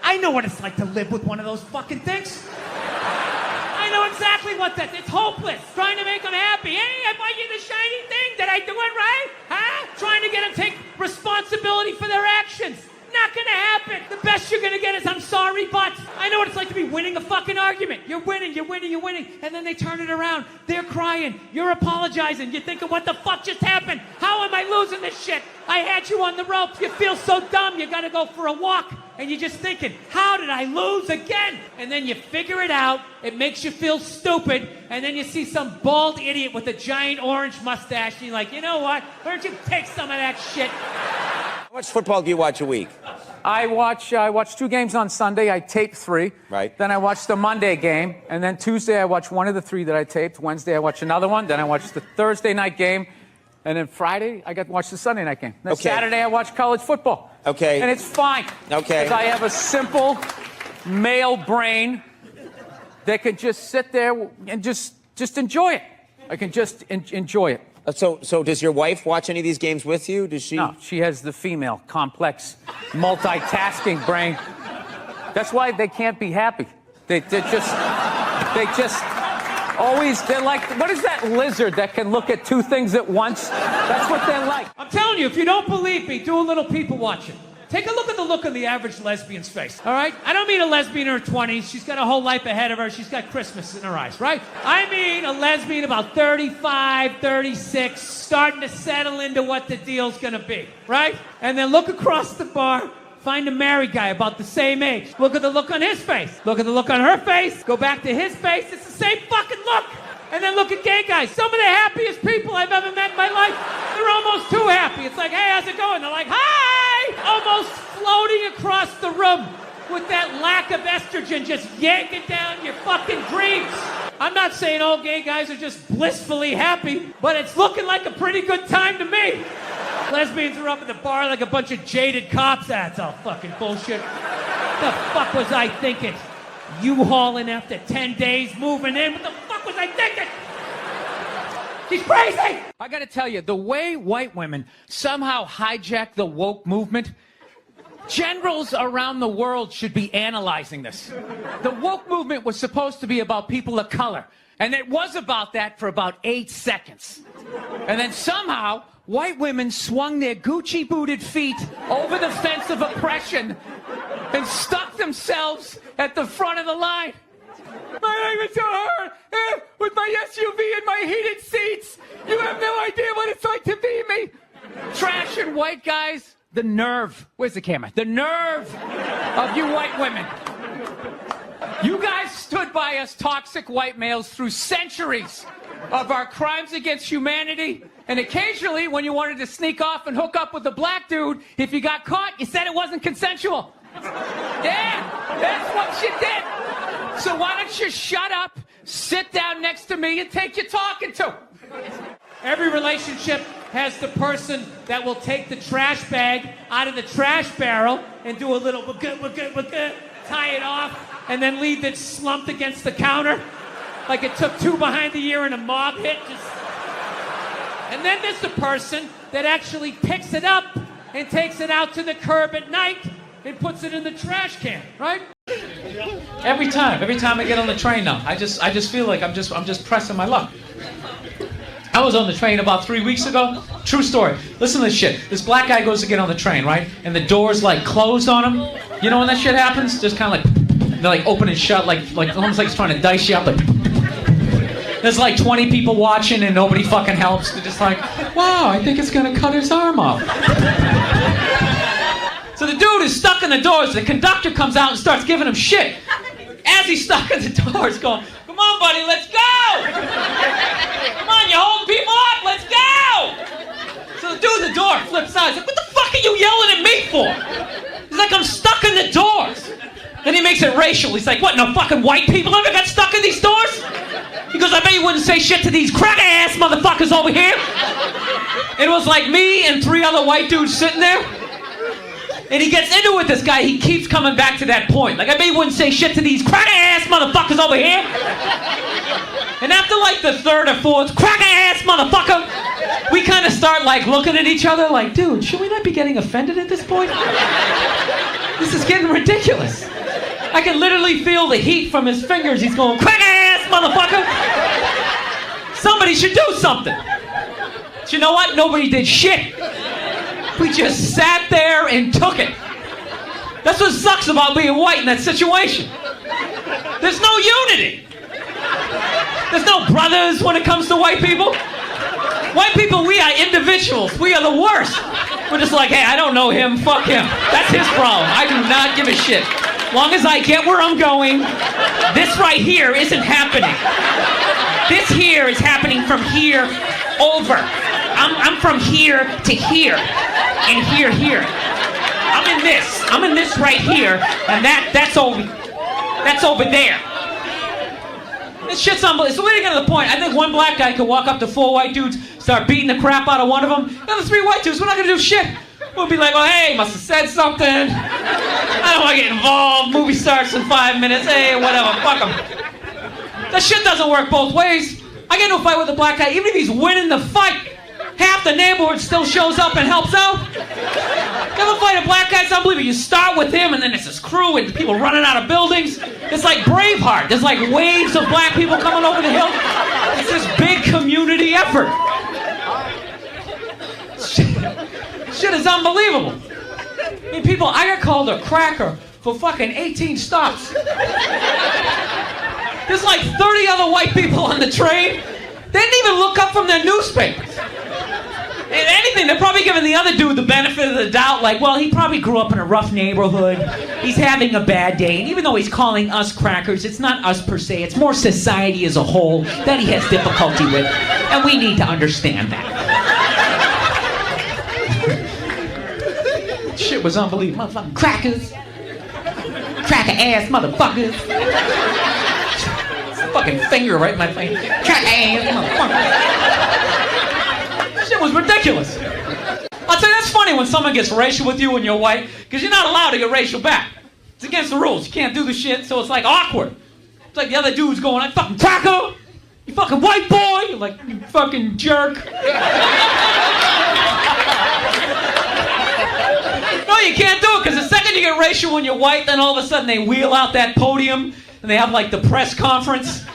I know what it's like to live with one of those fucking things. I know exactly what that, it's hopeless. Trying to make them happy. Hey, I bought you the shiny thing. Did I do it right? Huh? Trying to get them to take responsibility for their actions. Not gonna happen. The best you're gonna get is I'm sorry, but I know what it's like to be be winning a fucking argument. You're winning, and then they turn it around. They're crying. You're apologizing. You're thinking, what the fuck just happened? How am I losing this shit? I had you on the ropes. You feel so dumb. You gotta go for a walk. And you're just thinking, how did I lose again? And then you figure it out. It makes you feel stupid. And then you see some bald idiot with a giant orange mustache. And you're like, you know what? Why don't you take some of that shit? How much football do you watch a week? I watch 2 games on Sunday. I tape 3. Right. Then I watch the Monday game. And then Tuesday I watch one of the 3 that I taped. Wednesday I watch another one. Then I watch the Thursday night game. And then Friday, I got to watch the Sunday night game. Then Saturday, I watch college football. Okay. And it's fine. Okay. Because I have a simple male brain that can just sit there and just enjoy it. I can just enjoy it. So does your wife watch any of these games with you? Does she? No, she has the female, complex, multitasking brain. That's why they can't be happy. They just always, they're like, what is that lizard that can look at 2 things at once? That's what they're like. I'm telling you, if you don't believe me, do a little people watching. Take a look at the look on the average lesbian's face, all right? I don't mean a lesbian in her 20s. She's got a whole life ahead of her. She's got Christmas in her eyes, right? I mean a lesbian about 35, 36, starting to settle into what the deal's gonna be, right? And then look across the bar, find a married guy about the same age. Look at the look on his face. Look at the look on her face. Go back to his face. It's the same fucking look. And then look at gay guys. Some of the happiest people I've ever met in my life, they're almost too happy. It's like, hey, how's it going? They're like, hi! Almost floating across the room with that lack of estrogen just yanking down your fucking dreams. I'm not saying all gay guys are just blissfully happy, but it's looking like a pretty good time to me. Lesbians are up at the bar like a bunch of jaded cops. That's all fucking bullshit. What the fuck was I thinking? U-hauling after 10 days, moving in. What the fuck was I thinking? She's crazy! I gotta tell you, the way white women somehow hijack the woke movement, generals around the world should be analyzing this. The woke movement was supposed to be about people of color, and it was about that for about 8 seconds. And then somehow, white women swung their Gucci-booted feet over the fence of oppression and stuck themselves at the front of the line. My name is her, with my SUV and my heated seats. You have no idea what it's like to be me. Trash and white guys, the nerve. Where's the camera? The nerve of you white women. You guys stood by us toxic white males through centuries of our crimes against humanity. And occasionally, when you wanted to sneak off and hook up with a black dude, if you got caught, you said it wasn't consensual. Yeah, that's what you did. So why don't you shut up, sit down next to me, and take your talking to? Every relationship has the person that will take the trash bag out of the trash barrel and do a little tie it off, and then leave it slumped against the counter like it took 2 behind the ear and a mob hit. And then there's the person that actually picks it up and takes it out to the curb at night and puts it in the trash can, right? Every time I get on the train now, I just feel like I'm just pressing my luck. I was on the train about 3 weeks ago. True story. Listen to this shit. This black guy goes to get on the train, right? And the door's like closed on him. You know when that shit happens? Just kind of like they're like open and shut, like almost like it's trying to dice you up. Like there's like 20 people watching and nobody fucking helps. They're just like, wow, I think it's gonna cut his arm off. So the dude is stuck in the doors. The conductor comes out and starts giving him shit. As he's stuck in the doors, going, come on, buddy, let's go! Come on, you're holding people up, let's go! So the dude at the door flips out. He's like, what the fuck are you yelling at me for? He's like, I'm stuck in the doors. Then he makes it racial. He's like, what, no fucking white people ever got stuck in these doors? He goes, I bet you wouldn't say shit to these cracker-ass motherfuckers over here. It was like me and 3 other white dudes sitting there. And he gets into it with this guy. He keeps coming back to that point. Like, I bet you wouldn't say shit to these cracker-ass motherfuckers over here. And after like the 3rd or 4th cracker-ass motherfucker, we kind of start like looking at each other like, dude, should we not be getting offended at this point? This is getting ridiculous. I can literally feel the heat from his fingers. He's going, cracker-ass motherfucker. Somebody should do something. But you know what? Nobody did shit. We just sat there and took it. That's what sucks about being white in that situation. There's no unity. There's no brothers when it comes to white people. White people, we are individuals. We are the worst. We're just like, hey, I don't know him. Fuck him. That's his problem. I do not give a shit. Long as I get where I'm going, this right here isn't happening. This here is happening from here over. I'm from here to here. And here. I'm in this right here, and that's over there. This shit's unbelievable. So we're getting to the point. I think one black guy could walk up to 4 white dudes, start beating the crap out of one of them. The other 3 white dudes, we're not gonna do shit. We'll be like, oh hey, must have said something. I don't want to get involved. Movie starts in 5 minutes. Hey, whatever. Fuck them. That shit doesn't work both ways. I get into a fight with a black guy, even if he's winning the fight, half the neighborhood still shows up and helps out. You ever fight a black guy? It's unbelievable. You start with him, and then it's this crew and people running out of buildings. It's like Braveheart. There's like waves of black people coming over the hill. It's this big community effort. Shit is unbelievable. I mean, people, I got called a cracker for fucking 18 stops. There's like 30 other white people on the train. They didn't even look up from their newspapers. If anything, they're probably giving the other dude the benefit of the doubt, like, well, he probably grew up in a rough neighborhood. He's having a bad day. And even though he's calling us crackers, it's not us per se. It's more society as a whole that he has difficulty with. And we need to understand that. Shit was unbelievable. Motherfucking crackers. Cracker ass motherfuckers. Fucking finger right in my face. Cracker ass motherfuckers. Shit was ridiculous. I'll tell you, that's funny when someone gets racial with you when you're white, because you're not allowed to get racial back. It's against the rules. You can't do the shit, so it's like awkward. It's like the other dude's going, I fucking cracker! You fucking white boy! You're like, you fucking jerk. No, you can't do it, because the second you get racial when you're white, then all of a sudden they wheel out that podium, and they have like the press conference.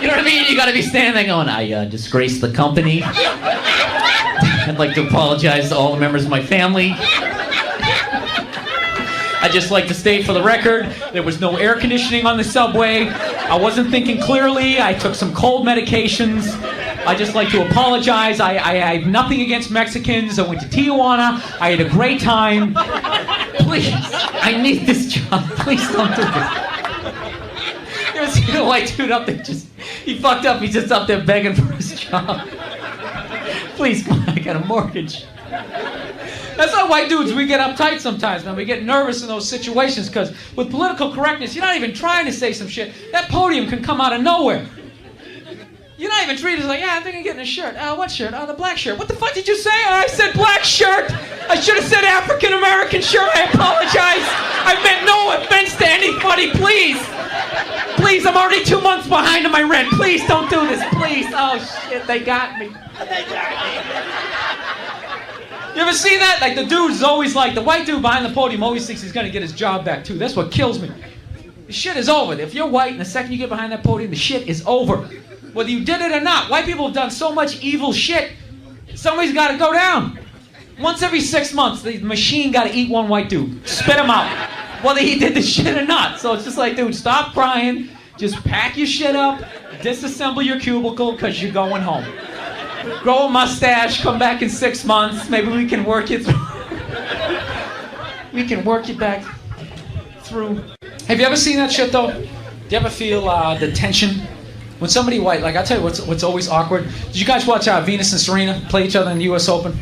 You know what I mean? You gotta be standing there going, I disgraced the company. I'd like to apologize to all the members of my family. I'd just like to state for the record, there was no air conditioning on the subway. I wasn't thinking clearly. I took some cold medications. I'd just like to apologize. I have nothing against Mexicans. I went to Tijuana. I had a great time. Please, I need this job. Please don't do this. You ever seen a white dude up there he fucked up. He's just up there begging for his job. Please, come on, I got a mortgage. That's why white dudes, we get uptight sometimes, man. We get nervous in those situations because with political correctness, you're not even trying to say some shit. That podium can come out of nowhere. You're not even treated as like, yeah, I think I'm getting a shirt. What shirt? The black shirt. What the fuck did you say? I said black shirt. I should have said African American shirt. I apologize. I meant no offense to anybody. Please. Please, I'm already 2 months behind on my rent. Please don't do this. Please. Oh, shit, they got me. You ever see that? Like, the dude's always like, the white dude behind the podium always thinks he's gonna get his job back, too. That's what kills me. The shit is over. If you're white and the second you get behind that podium, the shit is over. Whether you did it or not. White people have done so much evil shit. Somebody's gotta go down. Once every 6 months, the machine gotta eat one white dude. Spit him out. Whether he did the shit or not. So it's just like, dude, stop crying. Just pack your shit up. Disassemble your cubicle, because you're going home. Grow a mustache, come back in 6 months. Maybe we can work you through. We can work you back through. Have you ever seen that shit, though? Do you ever feel the tension? When somebody white, like, I'll tell you what's always awkward. Did you guys watch Venus and Serena play each other in the U.S. Open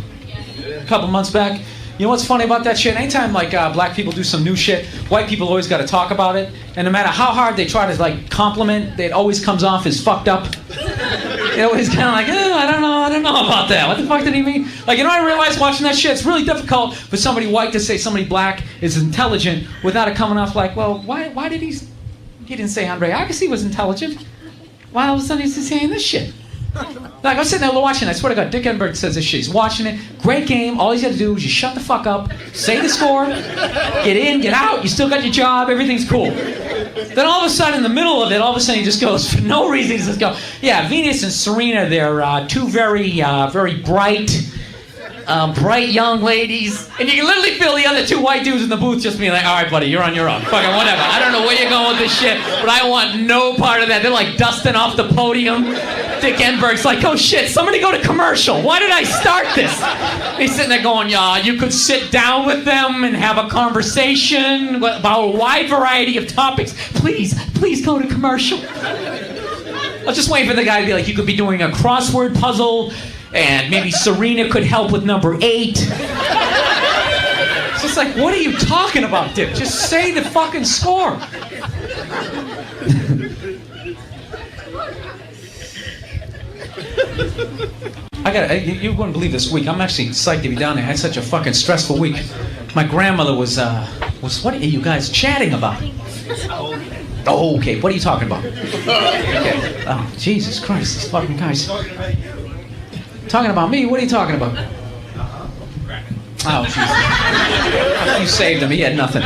a couple months back? You know what's funny about that shit? Anytime, like, black people do some new shit, white people always got to talk about it. And no matter how hard they try to, like, compliment, it always comes off as fucked up. It always kind of like, I don't know about that. What the fuck did he mean? Like, you know, I realized watching that shit, it's really difficult for somebody white to say somebody black is intelligent without it coming off like, well, why did he didn't say Andre Agassi was intelligent. Why all of a sudden he's saying this shit? Like, I was sitting there watching, I swear to God, Dick Enberg says this shit. He's watching it, great game, all he's got to do is just shut the fuck up, say the score, get in, get out, you still got your job, everything's cool. Then all of a sudden, in the middle of it, all of a sudden he just goes, for no reason, he just goes, yeah, Venus and Serena, they're two very bright, bright young ladies. And you can literally feel the other two white dudes in the booth just being like, all right, buddy, you're on your own. Fucking whatever. I don't know where you're going with this shit, but I want no part of that. They're like dusting off the podium. Dick Enberg's like, oh shit, somebody go to commercial. Why did I start this? He's sitting there going, yeah, you could sit down with them and have a conversation about a wide variety of topics. Please go to commercial. I was just waiting for the guy to be like, you could be doing a crossword puzzle, and maybe Serena could help with number 8. It's just like, what are you talking about, Dick? Just say the fucking score. You wouldn't believe this week. I'm actually psyched to be down there. I had such a fucking stressful week. My grandmother was what are you guys chatting about? Oh, okay. What are you talking about? Okay. Oh, Jesus Christ, these fucking guys. Talking about me? What are you talking about? Oh, Jesus. You saved him. He had nothing.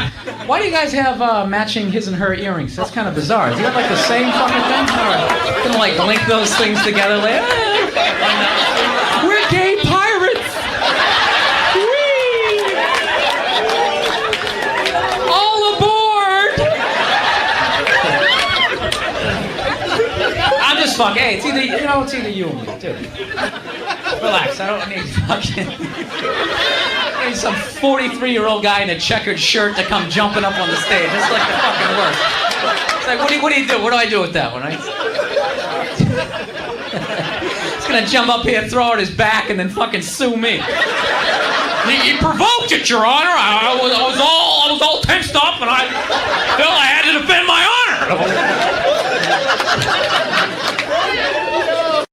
Why do you guys have matching his and her earrings? That's kind of bizarre. Do you have like the same fucking thing? All right. Gonna like link those things together later. We're gay pirates. Whee! All aboard. I'm just fucking. Hey, it's either you and me, too. Relax. I don't need fucking. I need some 43-year-old guy in a checkered shirt to come jumping up on the stage. That's like the fucking worst. It's like, what do you do? What do I do with that one, right? He's gonna jump up here, throw it his back, and then fucking sue me. He provoked it, Your Honor. I was all